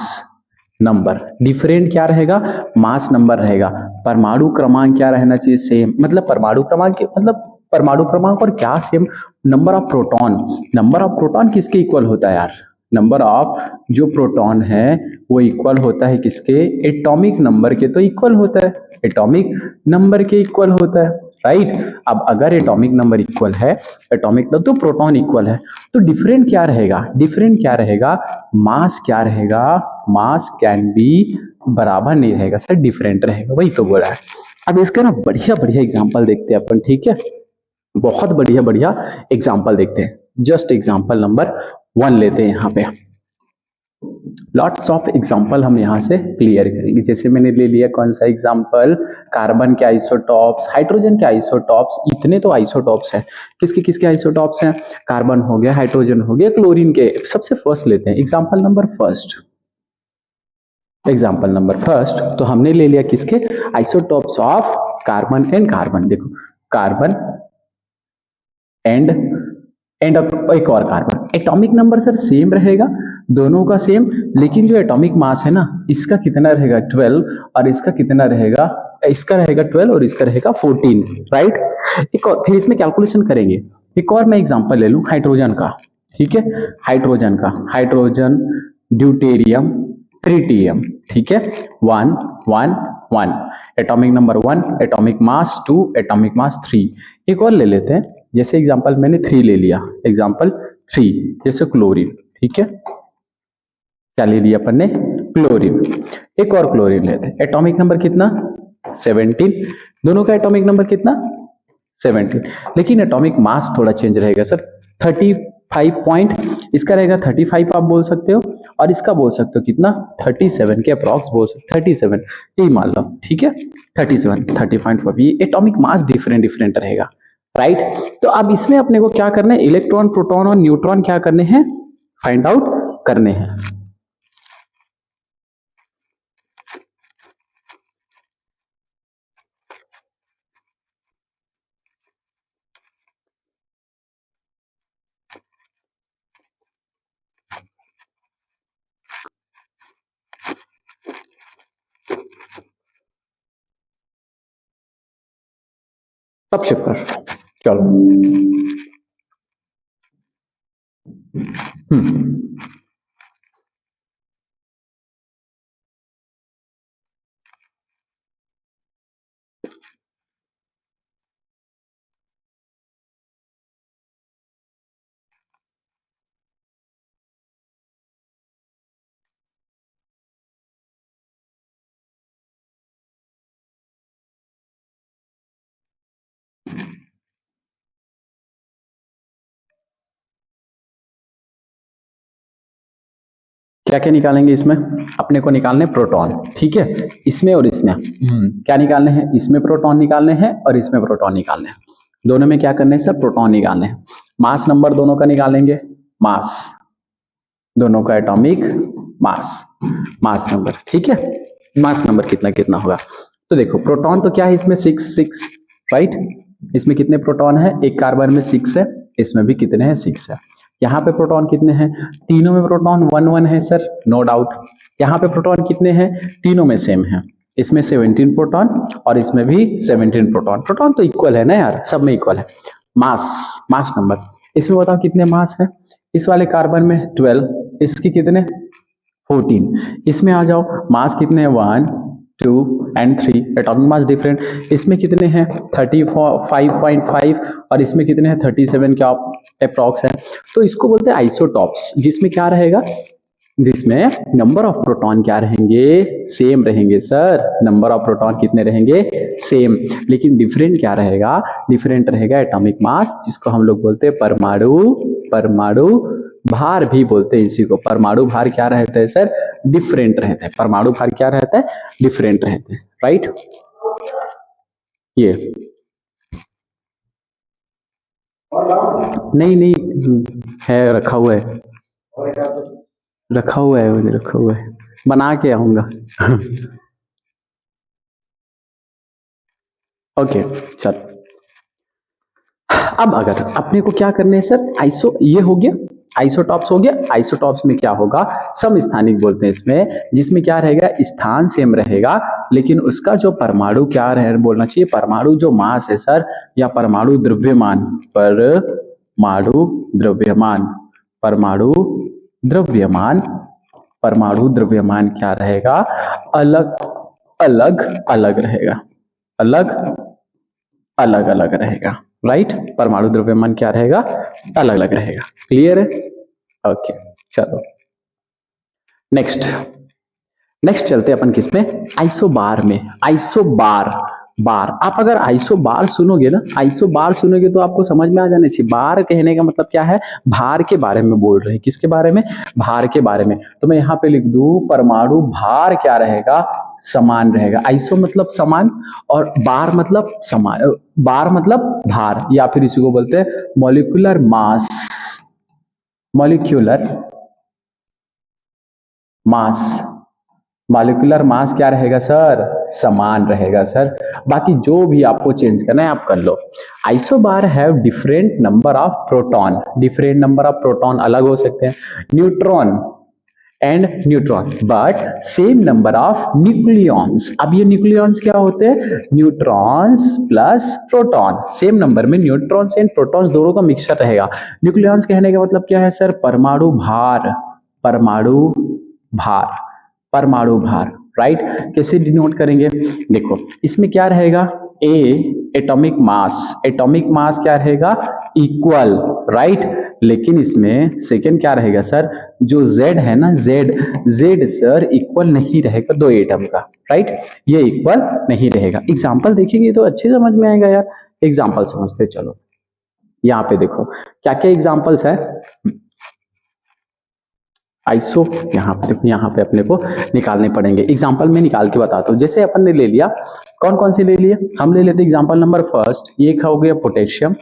number. Different क्या रहेगा, मास नंबर रहेगा। परमाणु क्रमांक क्या रहना चाहिए, सेम, मतलब परमाणु क्रमांक मतलब परमाणु क्रमांक और क्या same, number of proton. Number of proton किसके इक्वल होता है यार, नंबर ऑफ जो प्रोटॉन है वो इक्वल होता है किसके, एटॉमिक नंबर के तो इक्वल होता है, एटॉमिक नंबर के इक्वल होता है, राइट। अब अगर एटॉमिक नंबर इक्वल है, एटॉमिक नंबर तो प्रोटॉन इक्वल है, तो डिफरेंट क्या रहेगा, डिफरेंट क्या रहेगा, मास क्या रहेगा, मास कैन बी बराबर नहीं रहेगा सर, डिफरेंट रहेगा, वही तो बोला है। अब इसका ना बढ़िया बढ़िया एग्जांपल देखते हैं अपन, ठीक है, बहुत बढ़िया बढ़िया एग्जांपल देखते हैं। जस्ट एग्जांपल नंबर 1 लेते हैं यहाँ पे, लॉट्स ऑफ एग्जांपल हम यहाँ से क्लियर करेंगे। जैसे मैंने ले लिया कौन सा एग्जांपल, कार्बन के आइसोटॉप्स, हाइड्रोजन के आइसोटॉप्स, इतने तो आइसोटॉप्स हैं, किसके किसके आइसोटॉप्स हैं, कार्बन हो गया, हाइड्रोजन हो गया, क्लोरीन के। सबसे फर्स्ट लेते हैं example number first, example number first तो हमने ले लिया किसके, isotopes of carbon and carbon. देखो कार्बन एंड एक और carbon, atomic number sir same रहेगा दोनों का सेम, लेकिन जो एटॉमिक मास है ना, इसका कितना रहेगा 12 और इसका कितना रहेगा, इसका रहेगा 12 और इसका रहेगा 14, राइट। एक और फिर इसमें कैलकुलेशन करेंगे। एक और मैं एग्जांपल ले लूं हाइड्रोजन का, ठीक है, हाइड्रोजन का, हाइड्रोजन, ड्यूटेरियम, ट्रिटियम, ठीक है, 1 1 1, atomic number 1, atomic mass 2, atomic mass 3। एक और ले लेते हैं, जैसे एग्जांपल मैंने 3 ले लिया, एग्जांपल 3 जैसे क्लोरीन, ठीक है, क्या ले लिया अपन ने, क्लोरीन। एक और क्लोरीन लेते हैं, एटॉमिक नंबर कितना 17, दोनों का एटॉमिक नंबर कितना 17, लेकिन एटॉमिक मास थोड़ा चेंज रहेगा सर, 35 पॉइंट, इसका रहेगा 35 आप बोल सकते हो, और इसका बोल सकते हो कितना 37 के अप्रॉक्स बोल सकते, 37 यही मान लो, ठीक है, 37 30.5, ये एटॉमिक मास डिफरेंट डिफरेंट रहेगा, राइट। तो अब इसमें अपने को क्या करना है, इलेक्ट्रॉन, प्रोटॉन और न्यूट्रॉन क्या करने हैं, फाइंड आउट करने हैं। सब शिफ्ट कर, चलो क्या क्या निकालेंगे इसमें, अपने को निकालने प्रोटॉन, ठीक है, इसमें और इसमें क्या निकालने हैं, इसमें प्रोटॉन निकालने हैं और इसमें प्रोटॉन निकालने हैं, दोनों में क्या करने हैं सर, प्रोटॉन निकालने हैं। मास नंबर दोनों का निकालेंगे, मास दोनों का एटॉमिक मास, मास नंबर, ठीक है, मास नंबर कितना कितना होगा। तो देखो प्रोटॉन तो क्या है इसमें 6 6, राइट, इसमें कितने प्रोटॉन है, एक कार्बन में 6 है, इसमें भी कितने हैं 6 है। यहाँ पे प्रोटॉन कितने हैं, तीनों में प्रोटॉन 1 1 है सर, नो डाउट। यहाँ पे प्रोटॉन कितने हैं, तीनों में सेम है, इसमें 17 प्रोटॉन और इसमें भी 17 प्रोटॉन, प्रोटॉन तो इक्वल है ना यार, सब में इक्वल है। मास, मास नंबर, इसमें बताओ कितने मास है, इस वाले कार्बन में 12, इसकी कितने 14, इसमें आ जाओ मास कितने हैं 1 2 एंड 3, एटॉमिक मास डिफरेंट, इसमें कितने हैं 35.5 और इसमें कितने हैं 37 के अप्रॉक्स है। तो इसको बोलते हैं आइसोटॉप्स, जिसमें क्या रहेगा जिसमें नंबर ऑफ प्रोटॉन क्या रहेंगे, सेम रहेंगे सर। नंबर ऑफ प्रोटॉन कितने रहेंगे, सेम। लेकिन डिफरेंट क्या रहेगा, डिफरेंट रहेगा एटॉमिक मास, जिसको हम लोग बोलते हैं परमाणु, परमाणु भार भी बोलते हैं इसी को। परमाणु भार क्या रहता है सर, डिफरेंट रहता है। परमाणु भार क्या रहता है, डिफरेंट रहता है, राइट। ये नहीं नहीं है, रखा हुआ है, रखा हुआ है, मुझे रखा हुआ है, बना के आऊंगा। ओके चल। अब अगर अपने को क्या करने है सर, आइसो ये हो गया, आइसोटॉप्स हो गया। आइसोटॉप्स में क्या होगा, समस्थानिक बोलते हैं इसमें, जिसमें क्या रहेगा, स्थान सेम रहेगा, लेकिन उसका जो परमाणु क्या रहे बोलना चाहिए, परमाणु जो मास है सर, या परमाणु द्रव्यमान, परमाणु द्रव्यमान, परमाणु द्रव्यमान, परमाणु द्रव्यमान क्या रहेगा, अलग अलग अलग रहेगा, अलग अलग अलग रहेगा, राइट। परमाणु द्रव्यमान क्या रहेगा, अलग अलग रहेगा। क्लियर है, ओके चलो नेक्स्ट। नेक्स्ट चलते अपन किसमें, आइसोबार में। आइसोबार, बार, आप अगर आइसोबार सुनोगे ना, आइसोबार सुनोगे तो आपको समझ में आ जाना चाहिए, बार कहने का मतलब क्या है, भार के बारे में बोल रहे हैं। किसके बारे में, भार के बारे में। तो मैं यहाँ पे लिख दूं, परमाणु भार क्या रहेगा, समान रहेगा। आइसो मतलब समान, और बार मतलब समान, बार मतलब भार, या फिर इसी को बोलते हैं molecular mass, molecular mass. Molecular mass क्या रहेगा सर, समान रहेगा सर। बाकी जो भी आपको चेंज करना है आप कर लो। Isobar have different number of proton, different number of proton अलग हो सकते हैं, neutron and neutron, but same number of nucleons. अब ये न्यूक्लियॉन्स क्या होते हैं, neutrons plus proton, same number में न्यूट्रॉन्स एंड प्रोटॉन्स दोनों का मिक्सचर रहेगा। न्यूक्लियॉन्स कहने का मतलब क्या है सर, परमाणु भार, परमाणु भार, परमाणु भार, राइट। कैसे डिनोट करेंगे, देखो इसमें क्या रहेगा, ए एटॉमिक मास, एटॉमिक मास क्या रहेगा, इक्वल, राइट। लेकिन इसमें सेकेंड क्या रहेगा सर, जो जेड है ना, जेड, जेड सर इक्वल नहीं रहेगा दो एटम का, राइट। ये इक्वल नहीं रहेगा। एग्जाम्पल देखेंगे तो अच्छे समझ में आएगा यार। एग्जाम्पल समझते चलो। यहाँ पे देखो क्या क्या एग्जाम्पल्स है, आइसो, यहाँ पे देखो, यहाँ पे अपने को निकालने पड़ेंगे। एग्जाम्पल में निकाल के बताता हूँ। जैसे अपन ने ले लिया, कौन कौन से ले लिए, हम ले लेते एग्जाम्पल नंबर फर्स्ट, ये हो गया पोटेशियम,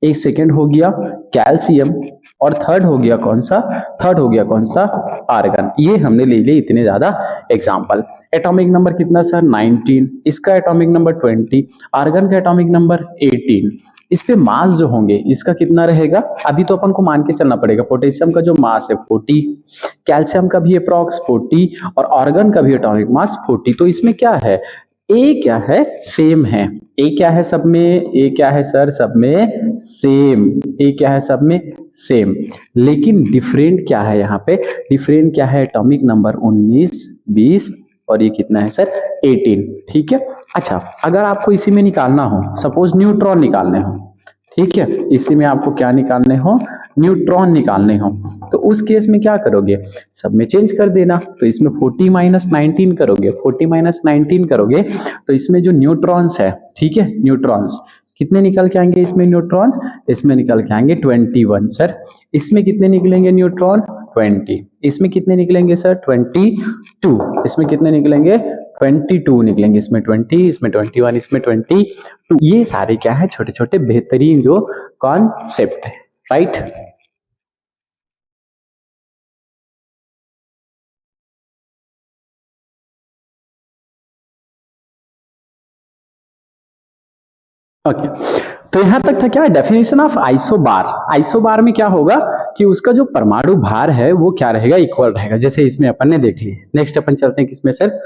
एक सेकेंड हो गया कैल्शियम, और थर्ड हो गया कौन सा, थर्ड हो गया कौन सा, आर्गन। ये हमने ले लिए इतने ज्यादा एग्जाम्पल। एटॉमिक नंबर कितना सर, 19, इसका एटॉमिक नंबर 20, आर्गन का एटॉमिक नंबर 18। इस पे मास जो होंगे इसका कितना रहेगा, अभी तो अपन को मान के चलना पड़ेगा। पोटेशियम का जो मास है 40, कैल्शियम का भी अप्रॉक्स 40, और ऑर्गन का भी एटॉमिक मास 40। तो इसमें क्या है, ए क्या है, सेम है। ए क्या है सब में, ए क्या है सर सब में सेम, ए क्या है सब में सेम। लेकिन डिफरेंट क्या है यहाँ पे, डिफरेंट क्या है, एटॉमिक नंबर 19, 20, और ये कितना है सर 18, ठीक है। अच्छा अगर आपको इसी में निकालना हो, सपोज न्यूट्रॉन निकालने हो, ठीक है, इसी में आपको क्या निकालने हो, न्यूट्रॉन निकालने हो, तो उस केस में क्या करोगे, सब में चेंज कर देना। तो इसमें 40 माइनस 19 करोगे, 40 माइनस 19 करोगे, तो इसमें जो न्यूट्रॉन्स है, ठीक है, न्यूट्रॉन्स कितने निकल के आएंगे इसमें, न्यूट्रॉन्स इसमें निकल के आएंगे 21 सर। इसमें कितने निकलेंगे न्यूट्रॉन, 20। इसमें कितने निकलेंगे सर, 22। इसमें कितने निकलेंगे, 22 निकलेंगे। इसमें 20, इसमें 21, इसमें 22। ये सारे क्या है, छोटे छोटे बेहतरीन जो कॉन्सेप्ट है, राइट। ओके तो यहां तक था क्या, डेफिनेशन ऑफ आइसोबार। आइसोबार में क्या होगा कि उसका जो परमाणु भार है वो क्या रहेगा, इक्वल रहेगा, जैसे इसमें अपन ने देख लिया। नेक्स्ट अपन चलते हैं किसमें सर,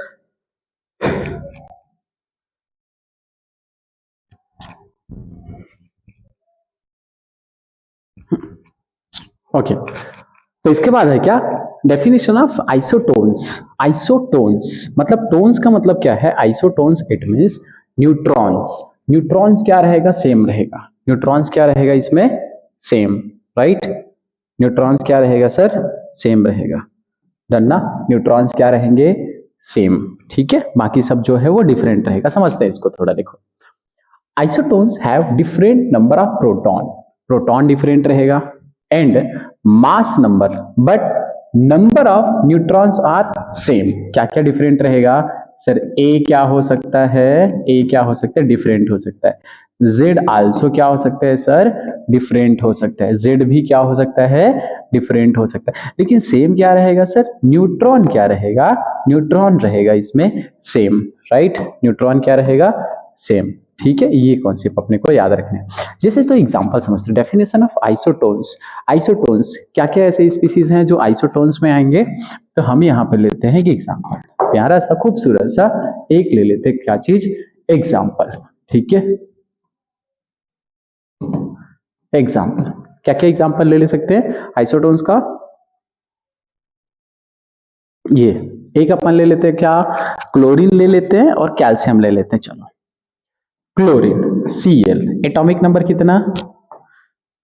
ओके तो इसके बाद है क्या, डेफिनेशन ऑफ आइसोटोन्स। आइसोटोन्स मतलब टोन्स का मतलब क्या है, isotones it means neutrons. Neutrons क्या रहेगा, सेम रहेगा। न्यूट्रॉन्स क्या रहेगा इसमें, सेम, राइट। न्यूट्रॉन्स क्या रहेगा सर, सेम रहेगा। डन ना, न्यूट्रॉन्स क्या रहेंगे, सेम, ठीक है, बाकी सब जो है वो डिफरेंट रहेगा। समझते हैं इसको थोड़ा, देखो isotones have different number of proton, proton different रहेगा and mass number, but number of neutrons are same. क्या क्या डिफरेंट रहेगा सर, ए क्या हो सकता है, ए क्या हो सकता है, डिफरेंट हो सकता है, जेड आल्सो क्या हो सकता है सर, डिफरेंट हो सकता है, जेड भी क्या हो सकता है, डिफरेंट हो सकता है, लेकिन सेम क्या रहेगा सर, न्यूट्रॉन क्या रहेगा, न्यूट्रॉन रहेगा इसमें सेम, राइट, न्यूट्रॉन क्या रहेगा, सेम, ठीक है, ये कॉन्सेप्ट अपने को याद रखना है। जैसे तो एग्जांपल समझते हैं, डेफिनेशन ऑफ आइसोटोन्स, आइसोटोन्स क्या क्या ऐसे स्पीसीज हैं जो आइसोटोन्स में आएंगे, तो हम यहाँ पे लेते हैं कि एग्जांपल, प्यारा सा खूबसूरत सा एक ले लेते हैं, क्या चीज, एग्जांपल, ठीक है, एग्जांपल, क्या क्या एग्जांपल ले सकते हैं आइसोटोन्स का, ये एक अपन ले लेते हैं क्या, क्लोरीन ले लेते हैं और कैल्शियम ले लेते हैं। चलो क्लोरीन Cl, एटॉमिक नंबर कितना,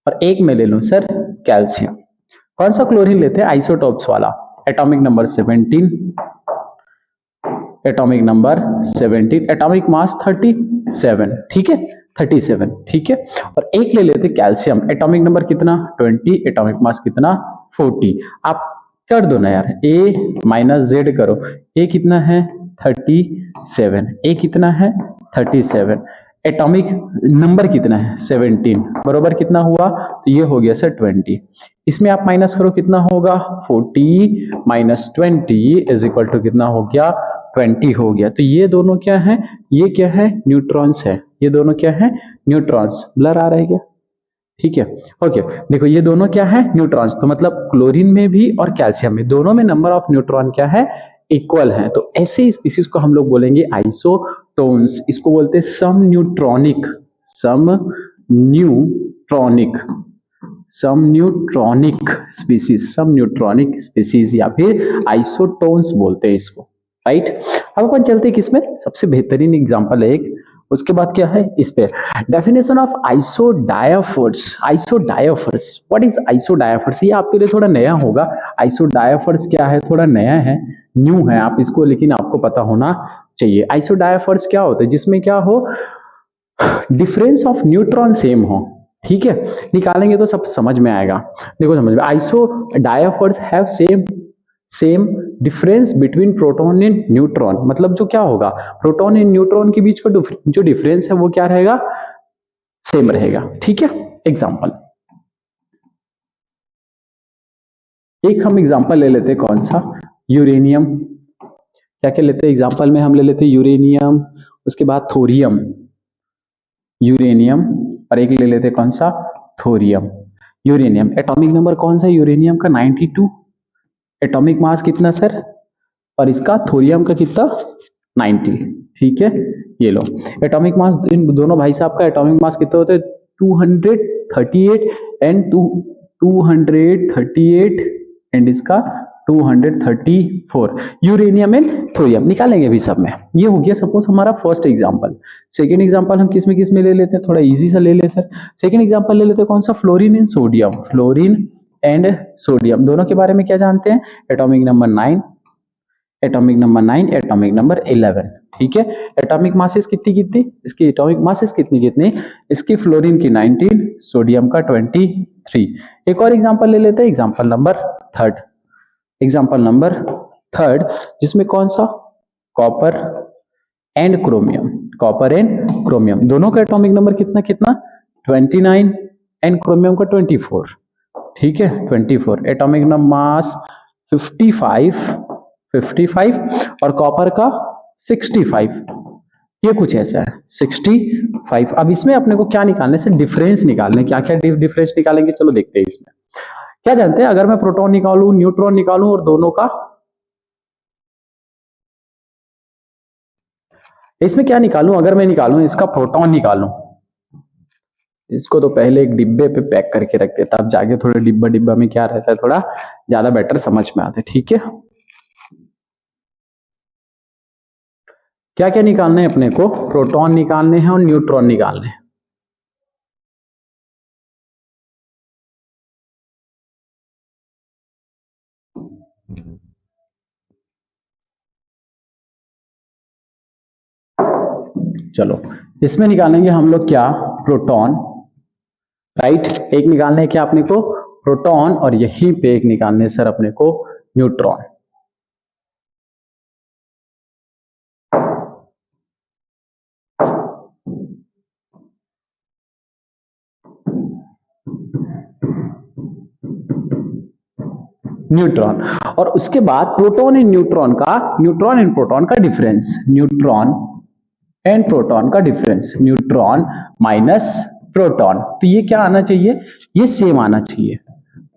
और एक में ले लूं सर कैल्शियम, कौन सा क्लोरीन लेते हैं, आइसोटोप्स वाला, atomic number 17, atomic number 17, atomic mass 37, ठीक है 37, ठीक है, और एक ले लेते कैल्शियम, एटॉमिक नंबर कितना 20, एटॉमिक मास कितना 40, आप कर दो ना यार, ए माइनस जेड करो, ए कितना है 37, ए कितना है 37, एटॉमिक नंबर कितना है 17, बरोबर कितना हुआ, तो ये हो गया सर 20, इसमें आप माइनस करो कितना होगा 40 माइनस 20 इज इक्वल टू कितना हो गया 20 हो गया। तो ये दोनों क्या है, ये क्या है न्यूट्रॉन्स है, ये दोनों क्या है न्यूट्रॉन्स, ब्लर आ रहा है क्या, ठीक है ओके, देखो ये दोनों क्या है न्यूट्रॉन्स, तो मतलब क्लोरीन में भी और कैल्शियम में दोनों में नंबर ऑफ न्यूट्रॉन क्या है इक्वल है, तो ऐसे स्पीसीज को हम लोग बोलेंगे आइसोटोन्स, इसको बोलते हैं सम न्यूट्रॉनिक, सम न्यूट्रॉनिक, सम न्यूट्रॉनिक स्पीसीज, सम न्यूट्रॉनिक स्पीसीज या फिर आइसोटोन्स बोलते हैं इसको, राइट। अब अपन चलते हैं किसमें, सबसे बेहतरीन एग्जांपल है एक, उसके बाद क्या है इस पे डेफिनेशन ऑफ आइसोडायफर्स, आइसोडायफर्स, व्हाट इज आइसोडायफर्स, ये आपके लिए थोड़ा नया होगा, आइसोडायफर्स क्या है, थोड़ा नया है, न्यू है आप इसको, लेकिन आपको पता होना चाहिए। आइसोडायफर्स क्या होता है, जिसमें क्या हो, डिफरेंस ऑफ न्यूट्रॉन सेम हो, ठीक है, निकालेंगे तो सब समझ में आएगा। देखो समझ में, आइसोडायफर्स have same same difference between proton and neutron, मतलब जो क्या होगा प्रोटॉन एंड न्यूट्रॉन के बीच का जो डिफरेंस है वो क्या रहेगा, सेम रहेगा, ठीक है। एग्जांपल, एक हम एग्जांपल ले लेते हैं, कौन सा, यूरेनियम, क्या क्या लेते हैं एग्जांपल में, हम ले लेते हैं यूरेनियम, उसके बाद थोरियम, यूरेनियम, और एक ले लेते हैं कौन सा, थोरियम। यूरेनियम एटॉमिक नंबर कौन सा है यूरेनियम का 92, एटॉमिक मास कितना सर, और इसका थोरियम का कितना 90, ठीक है, ये लो एटॉमिक मास, इन दोनों भाई साहब का एटॉमिक मास कितना होता है 238 एंड 238 एंड इसका 234, यूरेनियम एंड थोरियम निकालेंगे अभी सब में। ये हो गया सपोज हमारा फर्स्ट एग्जांपल। सेकंड एग्जांपल हम किस में ले लेते हैं, थोड़ा इजी सा ले ले सर। सेकंड एग्जांपल ले लेते हैं कौन सा, fluorine and sodium, fluorine and sodium दोनों के बारे में क्या जानते हैं, atomic number 9, atomic number 9, atomic number 11, ठीक है। एटॉमिक मासेस कितनी कितनी, इसकी एटॉमिक मासेस कितनी कितनी, इसकी फ्लोरीन की 19, सोडियम का 23। एक और एग्जांपल ले लेते हैं, example number third, example number third, जिसमें कौन सा, copper and chromium, copper and chromium दोनों का एटॉमिक नंबर कितना कितना 29 एंड क्रोमियम का 24, ठीक है 24, एटॉमिक नंबर मास 55 और कॉपर का 65, ये कुछ ऐसा है 65। अब इसमें अपने को क्या निकालने से, डिफरेंस निकालने, क्या क्या डिफरेंस निकालेंगे चलो देखते हैं। इसमें क्या जानते हैं, अगर मैं प्रोटॉन निकालूं न्यूट्रॉन निकालूं और दोनों का, इसमें क्या निकालूं, अगर मैं निकालूं इसका प्रोटॉन निकालूं, इसको तो पहले एक डिब्बे पे पैक करके रख देता, अब जाके थोड़ा डिब्बा डिब्बा में क्या रहता है थोड़ा ज्यादा बेटर समझ में आता है, ठीक है। क्या क्या निकालने हैं अपने को, प्रोटॉन निकालने हैं और न्यूट्रॉन निकालने हैं। चलो इसमें निकालेंगे हम लोग क्या, प्रोटॉन, राइट। एक निकालने है क्या अपने को, प्रोटॉन, और यहीं पे एक निकालने सर अपने को न्यूट्रॉन। न्यूट्रॉन, और उसके बाद प्रोटॉन एंड न्यूट्रॉन का, न्यूट्रॉन एंड प्रोटॉन का डिफरेंस, न्यूट्रॉन एंड प्रोटॉन का डिफरेंस, न्यूट्रॉन माइनस प्रोटॉन। तो ये क्या आना चाहिए, ये सेम आना चाहिए।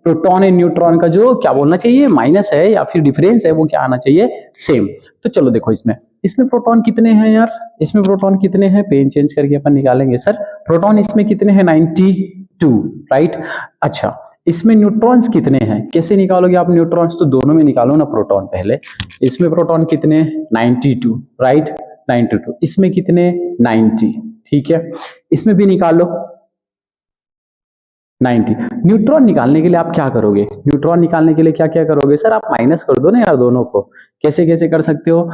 प्रोटॉन एंड न्यूट्रॉन का जो क्या बोलना चाहिए, माइनस है या फिर डिफरेंस है, वो क्या आना चाहिए, सेम। तो चलो देखो इसमें, इसमें प्रोटॉन कितने हैं यार, इसमें प्रोटॉन कितने हैं, पेन चेंज करके अपन निकालेंगे सर। प्रोटॉन इसमें कितने हैं, 92, राइट। अच्छा, इसमें न्यूट्रॉन्स कितने हैं, कैसे निकालोगे आप न्यूट्रॉन्स, तो दोनों में निकालो ना प्रोटॉन पहले। इसमें प्रोटॉन कितने, 92, राइट, 92। इसमें कितने, 90, ठीक है। इसमें भी निकालो 90। न्यूट्रॉन निकालने के लिए आप क्या करोगे, न्यूट्रॉन निकालने के लिए क्या क्या करोगे सर, आप माइनस कर दो ना यार दोनों को। कैसे कैसे कर सकते हो,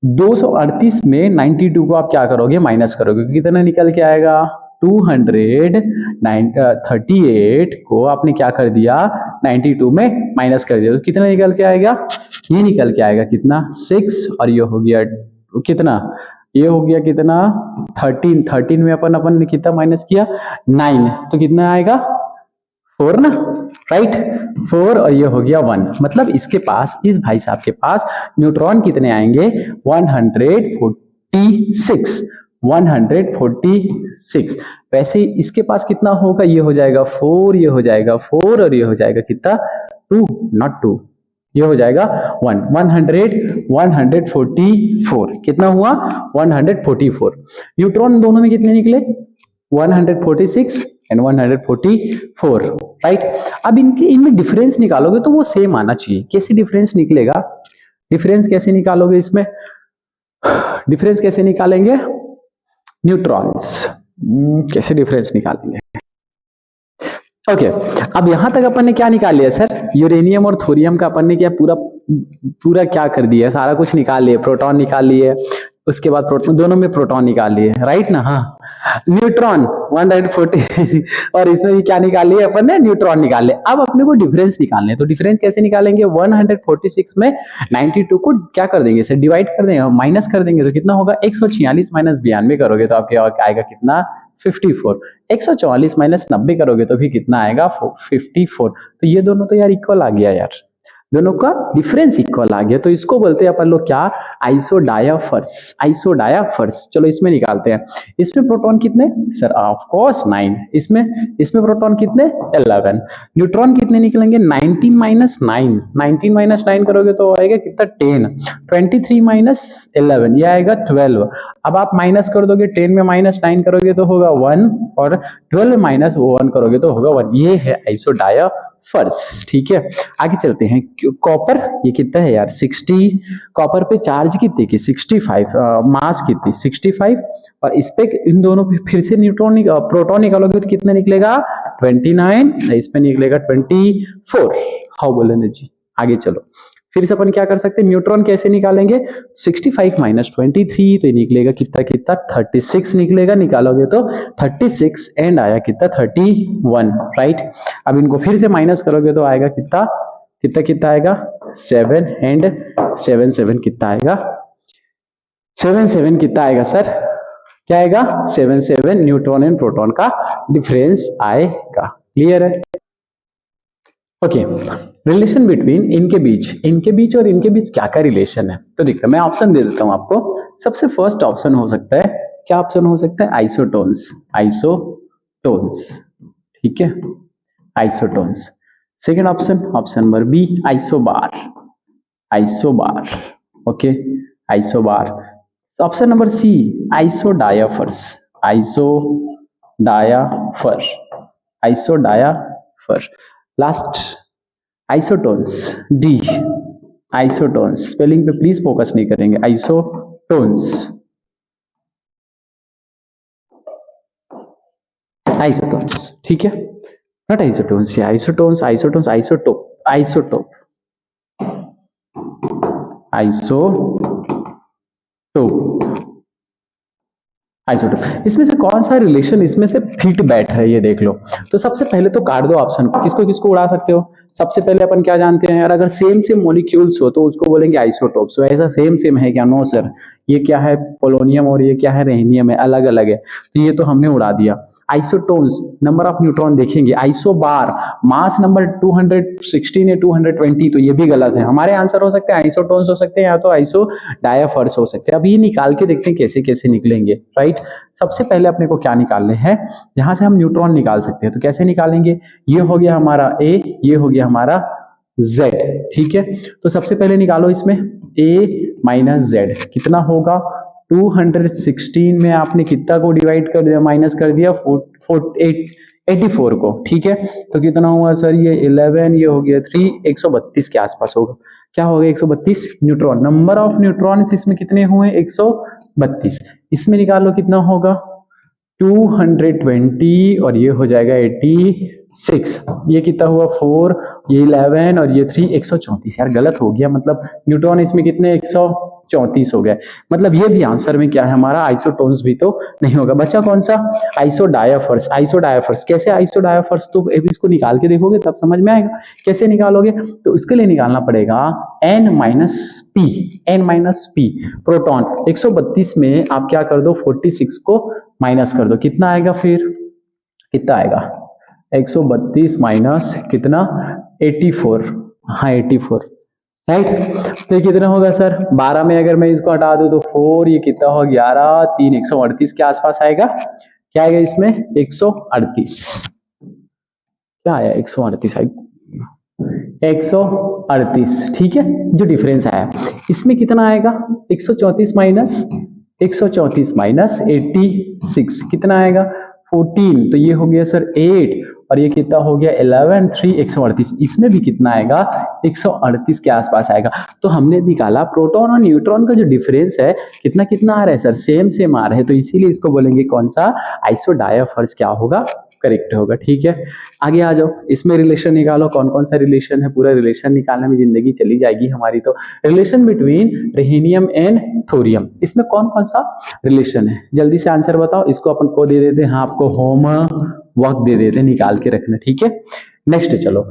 238 में 92 को आप क्या करोगे, माइनस करोगे, कितना निकल के आएगा, 238 को आपने क्या कर दिया, 92 में माइनस कर दिया, तो कितना निकल के आएगा, ये निकल के आएगा कितना, 6, और ये हो गया कितना, ये हो गया कितना, 13 में अपन ने कितना माइनस किया, 9, तो कितना आएगा, 4 ना, राइट, 4, और ये हो गया 1। मतलब इसके पास, इस भाई साहब के पास न्यूट्रॉन कितने आएंगे, 146, 146। वैसे ही इसके पास कितना होगा, ये हो जाएगा 4, ये हो जाएगा 4, और ये हो जाएगा कितना, 2, नॉट 2, ये हो जाएगा 144, कितना हुआ, 144। न्यूट्रॉन दोनों में कितने निकले, 146 एंड 144, राइट। अब इनमें डिफरेंस निकालोगे तो वो सेम आना चाहिए। कैसे डिफरेंस निकलेगा, डिफरेंस कैसे निकालोगे इसमें, डिफरेंस कैसे निकालेंगे, न्यूट्रॉन्स, कैसे डिफरेंस निकालेंगे, ओके। अब यहां तक अपन ने क्या निकाल लिया सर, यूरेनियम और थोरियम का अपन ने क्या पूरा पूरा क्या कर दिया, सारा कुछ निकाल लिए, प्रोटॉन निकाल लिए, उसके बाद प्रोटॉन, दोनों में प्रोटॉन निकाल लिए, राइट ना, हाँ। न्यूट्रॉन 140 और इसमें भी क्या निकाल लिए अपन ने, न्यूट्रॉन निकाल लिए। अब अपने को डिफरेंस निकालने, तो डिफरेंस कैसे निकालेंगे, 146 में 92 को क्या कर देंगे सर, डिवाइड कर देंगे, माइनस कर देंगे, तो कितना होगा, 146 माइनस 92 करोगे तो आपके आएगा कितना, 54। 144 माइनस 90 करोगे तो भी कितना आएगा, 54। तो ये दोनों तो यार इक्वल आ गया यार, दोनों का डिफरेंस इक्वल आ गया, तो इसको बोलते हैं अपन लोग क्या, आइसोडायाफर्स, आइसोडायाफर्स। चलो इसमें निकालते हैं, इसमें प्रोटॉन कितने सर, ऑफ कोर्स 9, इसमें प्रोटॉन कितने, 11। न्यूट्रॉन कितने निकलेंगे, 19 माइनस 9, 19 माइनस 9 करोगे तो आएगा कितना, 10। 23 माइनस 11, ये आएगा 12। अब आप माइनस कर दोगे, 10 में माइनस 9 करोगे तो होगा 1, और 12 में माइनस 1 करोगे तो होगा 1। ये है आइसोडायाफर्स, ठीक है। आगे चलते हैं, कॉपर ये कितना है यार, 60। कॉपर पे चार्ज कितने की, 65, मास कितनी, 65, और इस पे इन दोनों पे फिर से न्यूट्रॉन प्रोटॉन निकालोगे तो कितना निकलेगा, 29, इस पे निकलेगा 24। हाउ बोलेंगे जी, आगे चलो, फिर से अपन क्या कर सकते हैं, न्यूट्रॉन कैसे निकालेंगे, 65 माइनस 23 तो निकलेगा कितना कितना, 36 निकलेगा, निकालोगे तो 36 एंड आया कितना, 31, राइट। अब इनको फिर से माइनस करोगे तो आएगा कितना कितना कितना आएगा, 7 एंड 7 7 कितना आएगा, 7 7 कितना आएगा सर, क्या आएगा, 7 7 न्यूट्रॉन एंड प्रोटॉन का डिफरेंस आएगा। क्लियर है, ओके। रिलेशन बिटवीन इनके बीच और इनके बीच क्या क्या रिलेशन है, तो देखो मैं ऑप्शन दे देता हूं आपको। सबसे फर्स्ट ऑप्शन हो सकता है, क्या ऑप्शन हो सकता है, आइसोटोन्स, आइसोटोन्स, ठीक है, isotones. Second option, option number B, isobar, isobar, okay, isobar. Option number C, isodiaphers, isodiapher, isodiapher. Last, isotones, D, isotones. Spelling पे प्लीज फोकस नहीं करेंगे, आइसोटोन्स, आइसोटोन्स, ठीक है, नॉट आइसोटोन्स, या isotones, isotones, isotope, isotope, isotope, isotope. इसमें से कौन सा रिलेशन इसमें से फिट बैठ है ये देख लो। तो सबसे पहले तो काट दो ऑप्शन को, किसको किसको उड़ा सकते हो। सबसे पहले अपन क्या जानते हैं यार, अगर सेम सेम मॉलिक्यूल्स हो तो उसको बोलेंगे आइसोटोप्स। तो ऐसा सेम सेम है क्या? नो सर, ये क्या है पोलोनियम और ये क्या है रेनियम है, अलग अलग है, तो ये तो हमने उड़ा दिया। आइसोटोन्स नंबर ऑफ न्यूट्रॉन देखेंगे, आइसोबार मास नंबर 216 या 220, तो ये भी गलत है। हमारे आंसर हो सकते हैं आइसोटोन्स हो सकते हैं या तो आइसो डायफर्स हो सकते हैं। अब ये निकाल के देखते हैं कैसे कैसे निकलेंगे, राइट। सबसे पहले अपने को क्या निकालने हैं, यहां से हम न्यूट्रॉन निकाल सकते हैं, तो कैसे निकालेंगे, ये हो गया हमारा ए, ये हो गया हमारा जेड, ठीक है। तो सबसे पहले निकालो इसमें ए माइनस जेड कितना होगा, 216 में आपने कितना को डिवाइड कर दिया, माइनस कर दिया 84 को, ठीक है। तो कितना हुआ सर, ये 11, ये हो गया 3, 132 के आसपास होगा। क्या हो गया 132 न्यूट्रॉन। नंबर ऑफ न्यूट्रॉन इसमें कितने हुए 132। इसमें निकालो कितना होगा 220 और ये हो जाएगा 86। ये कितना हुआ 4, ये 11 और ये 3, 134। यार गलत हो गया, मतलब न्यूट्रॉन इसमें कितने 134 हो गए। मतलब ये भी आंसर में क्या है हमारा आइसोटोन्स भी तो नहीं होगा। बचा कौन सा, आइसोडायफर्स। आइसोडायफर्स कैसे आइसोडायफर्स, तो इसको निकाल के देखोगे तब समझ में आएगा। कैसे निकालोगे, तो इसके लिए निकालना पड़ेगा n माइनस पी प्रोटॉन। 132 में आप क्या कर दो 46 को माइनस कर दो, कितना आएगा फिर, कितना आएगा 132 माइनस कितना 84, हाँ 84, राइट। तो ये कितना होगा सर, 12 में अगर मैं इसको हटा दूं तो 4, ये कितना हो 11, 3, 138 के आसपास आएगा। क्या आएगा इसमें 138, क्या आया 138 138, ठीक है। जो डिफरेंस आया इसमें कितना आएगा 134 माइनस 86 कितना आएगा 14, तो ये हो गया सर 8 और ये कितना हो गया 11, 3, 138। इसमें भी कितना आएगा 138 के आसपास आएगा। तो हमने निकाला प्रोटॉन और न्यूट्रॉन का जो डिफरेंस है कितना कितना आ रहा है सर, सेम सेम आ रहा है, तो इसीलिए इसको बोलेंगे कौन सा आइसोडायफर्स क्या होगा, करेक्ट होगा, ठीक है। आगे आ जाओ, इसमें रिलेशन निकालो, कौन कौन सा रिलेशन है, पूरा रिलेशन निकालने में जिंदगी चली जाएगी हमारी। तो relation between rhenium and thorium, इसमें कौन कौन सा रिलेशन है, जल्दी से आंसर बताओ। इसको अपन को दे देते हैं, हाँ आपको होम वर्क दे देते हैं, निकाल के रखना, ठीक है। नेक्स्ट चलो,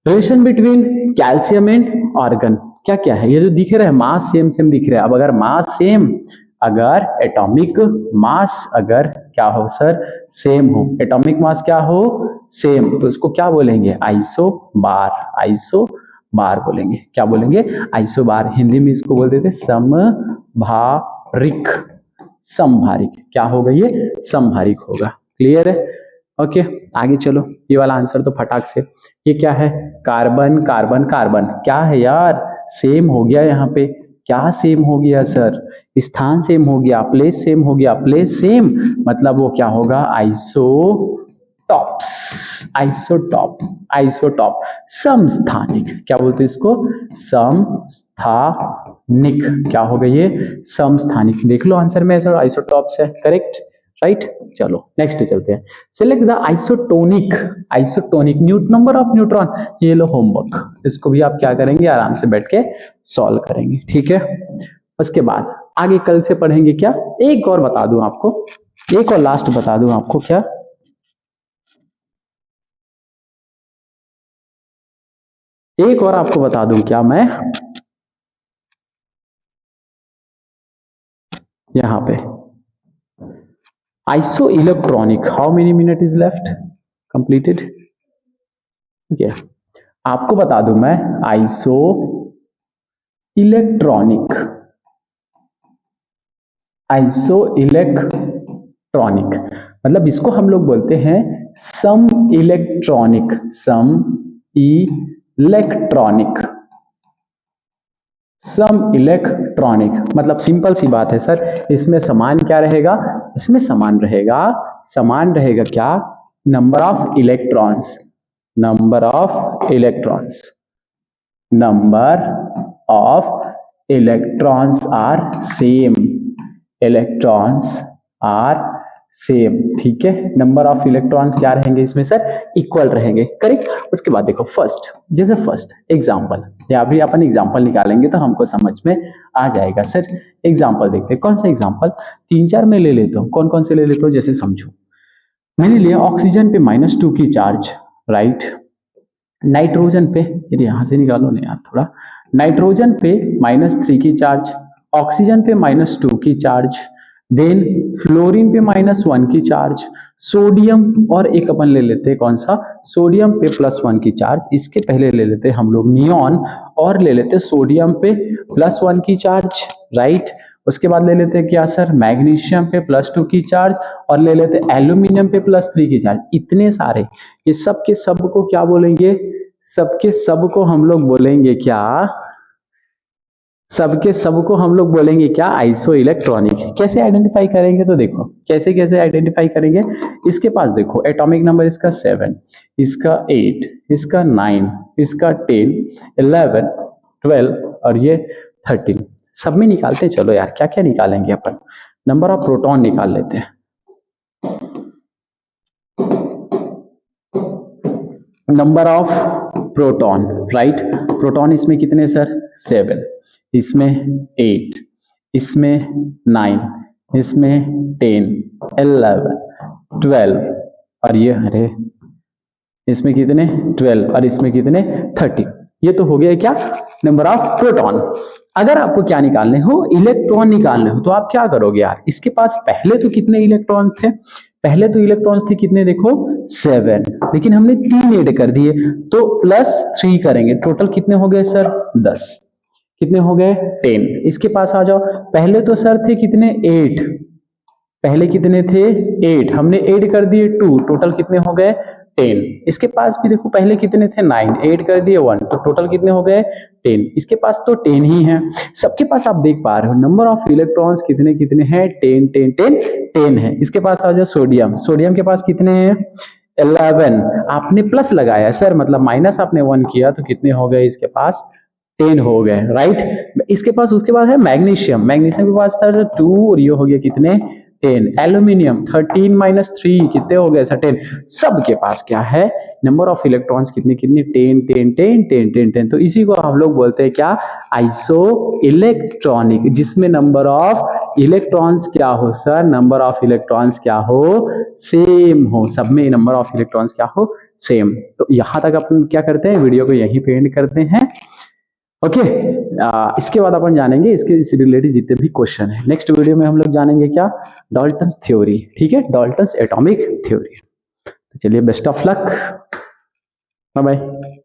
relation between calcium and argon, क्या क्या है, ये जो दिख रहा है मास सेम सेम दिख रहा है। अब अगर मास सेम, अगर एटॉमिक मास अगर क्या हो सर, सेम हो, एटॉमिक मास क्या हो सेम, तो इसको क्या बोलेंगे आइसोबार, आइसोबार बोलेंगे, क्या बोलेंगे आइसोबार। हिंदी में इसको बोल देते समभारिक, समभारिक क्या होगा ये, समभारिक होगा, क्लियर है। ओके आगे चलो, ये वाला आंसर तो फटाक से, ये क्या है कार्बन कार्बन कार्बन, क्या है यार सेम हो गया यहाँ पे, क्या सेम हो गया सर, स्थान सेम हो गया, प्लेस सेम हो गया, प्लेस सेम मतलब वो क्या होगा आइसोटॉप्स, आइसोटॉप, आइसोटॉप समस्थानिक, क्या बोलते हैं इसको समस्थानिक, क्या होगा ये समस्थानिक। देख लो आंसर में ऐसा आइसोटॉप्स है, करेक्ट, राइट। चलो नेक्स्ट चलते हैं, select the isotonic, isotonic number of neutron, ये लो होमवर्क, इसको भी आप क्या करेंगे आराम से बैठ के सॉल्व करेंगे, ठीक है। उसके बाद आगे कल से पढ़ेंगे क्या, एक और बता दूं आपको, एक और लास्ट बता दूं आपको, क्या एक और आपको बता दूं क्या मैं, यहां पे iso electronic, how many minute is left completed, ठीक है। आपको बता दूं मैं आइसो इलेक्ट्रॉनिक, आइसो इलेक्ट्रॉनिक मतलब इसको हम लोग बोलते हैं सम इलेक्ट्रॉनिक, सम इलेक्ट्रॉनिक, सम इलेक्ट्रॉनिक मतलब सिंपल सी बात है सर, इसमें समान क्या रहेगा, इसमें समान रहेगा क्या, number of electrons, number of electrons, number of electrons are same, electrons are same, ठीक है। नंबर ऑफ इलेक्ट्रॉन्स क्या रहेंगे इसमें सर, इक्वल रहेंगे, करेक्ट। उसके बाद देखो फर्स्ट, जैसे फर्स्ट एग्जांपल, या भी अपन एग्जांपल निकालेंगे तो हमको समझ में आ जाएगा। सर एग्जांपल देखते हैं, कौन सा एग्जांपल, 3-4 में ले लेता हूँ। कौन कौन से ले लेता हूँ, जैसे समझो मैंने लिया ऑक्सीजन पे -2 की चार्ज, राइट। नाइट्रोजन पे, यदि यहां से निकालो ना यार थोड़ा, नाइट्रोजन पे -3 की चार्ज, ऑक्सीजन पे -2 की चार्ज, देन फ्लोरीन पे -1 की चार्ज, सोडियम, और एक अपन ले लेते हैं कौन सा, सोडियम पे +1 की चार्ज। इसके पहले ले लेते हैं हम लोग नियॉन, और ले लेते हैं सोडियम पे +1 की चार्ज, राइट। उसके बाद ले लेते हैं क्या सर, मैग्नीशियम पे +2 की चार्ज, और ले लेते हैं एल्यूमिनियम पे +3 की चार्ज। इतने सारे, ये सब के सब को क्या बोलेंगे, सबके सब को हम लोग बोलेंगे क्या, सबके सब को हम लोग बोलेंगे क्या, आइसो इलेक्ट्रॉनिक। कैसे आइडेंटिफाई करेंगे, तो देखो कैसे कैसे आइडेंटिफाई करेंगे। इसके पास देखो एटॉमिक नंबर इसका 7, इसका 8, इसका 9, इसका 10, 11, 12 और ये 13। सब में निकालते हैं, चलो यार क्या क्या निकालेंगे अपन, नंबर ऑफ प्रोटॉन निकाल लेते हैं। Number of proton, right. Proton इसमें कितने सर, 7, इसमें 8, इसमें 9, इसमें 10, 11, 12 और ये, अरे इसमें कितने 12 और इसमें कितने 30। ये तो हो गया क्या, नंबर ऑफ प्रोटॉन। अगर आपको क्या निकालने हो, इलेक्ट्रॉन निकालने हो, तो आप क्या करोगे यार, इसके पास पहले तो कितने इलेक्ट्रॉन थे, पहले तो इलेक्ट्रॉन्स थे कितने, देखो 7, लेकिन हमने 3 ऐड कर दिए तो +3 करेंगे, टोटल कितने हो गए सर, 10। कितने हो गए, 10। इसके पास आ जाओ, पहले तो सर थे कितने 8, पहले कितने थे 8, हमने ऐड कर दिए 2, टोटल कितने हो गए 10। इसके पास भी देखो पहले कितने थे 9, ऐड कर दिए 1, तो टोटल कितने हो गए 10। इसके पास तो 10 ही है। सबके पास आप देख पा रहे हो नंबर ऑफ इलेक्ट्रॉन्स कितने कितने हैं, 10 10 10 10 है। इसके पास आ जाओ सोडियम, सोडियम के पास कितने हैं 11, आपने प्लस लगाया सर, मतलब माइनस आपने 1 किया तो कितने हो गए इसके पास 10 हो गए, राइट। इसके पास उसके बाद है मैग्नीशियम, मैग्नीशियम के पास था 2 और ये हो गया कितने 10। एल्यूमिनियम 13 - 3 कितने हो गए 10। सबके पास क्या है, नंबर ऑफ इलेक्ट्रॉन्स कितने कितने 10 10 10 10 10 10। तो इसी को हम लोग बोलते हैं क्या, आइसो इलेक्ट्रॉनिक, जिसमें नंबर ऑफ इलेक्ट्रॉन्स क्या हो सर, नंबर ऑफ इलेक्ट्रॉन्स क्या हो, सेम हो, सब में नंबर ऑफ इलेक्ट्रॉन्स क्या हो, सेम। तो यहां तक अपन क्या करते हैं, वीडियो को यहीं पे एंड करते हैं। ओके इसके बाद अपन जानेंगे इसके रिलेटेड जितने भी क्वेश्चन है। नेक्स्ट वीडियो में हम लोग जानेंगे क्या, डाल्टन्स थ्योरी, ठीक है, डाल्टन्स एटॉमिक थ्योरी। तो चलिए best of luck, bye bye.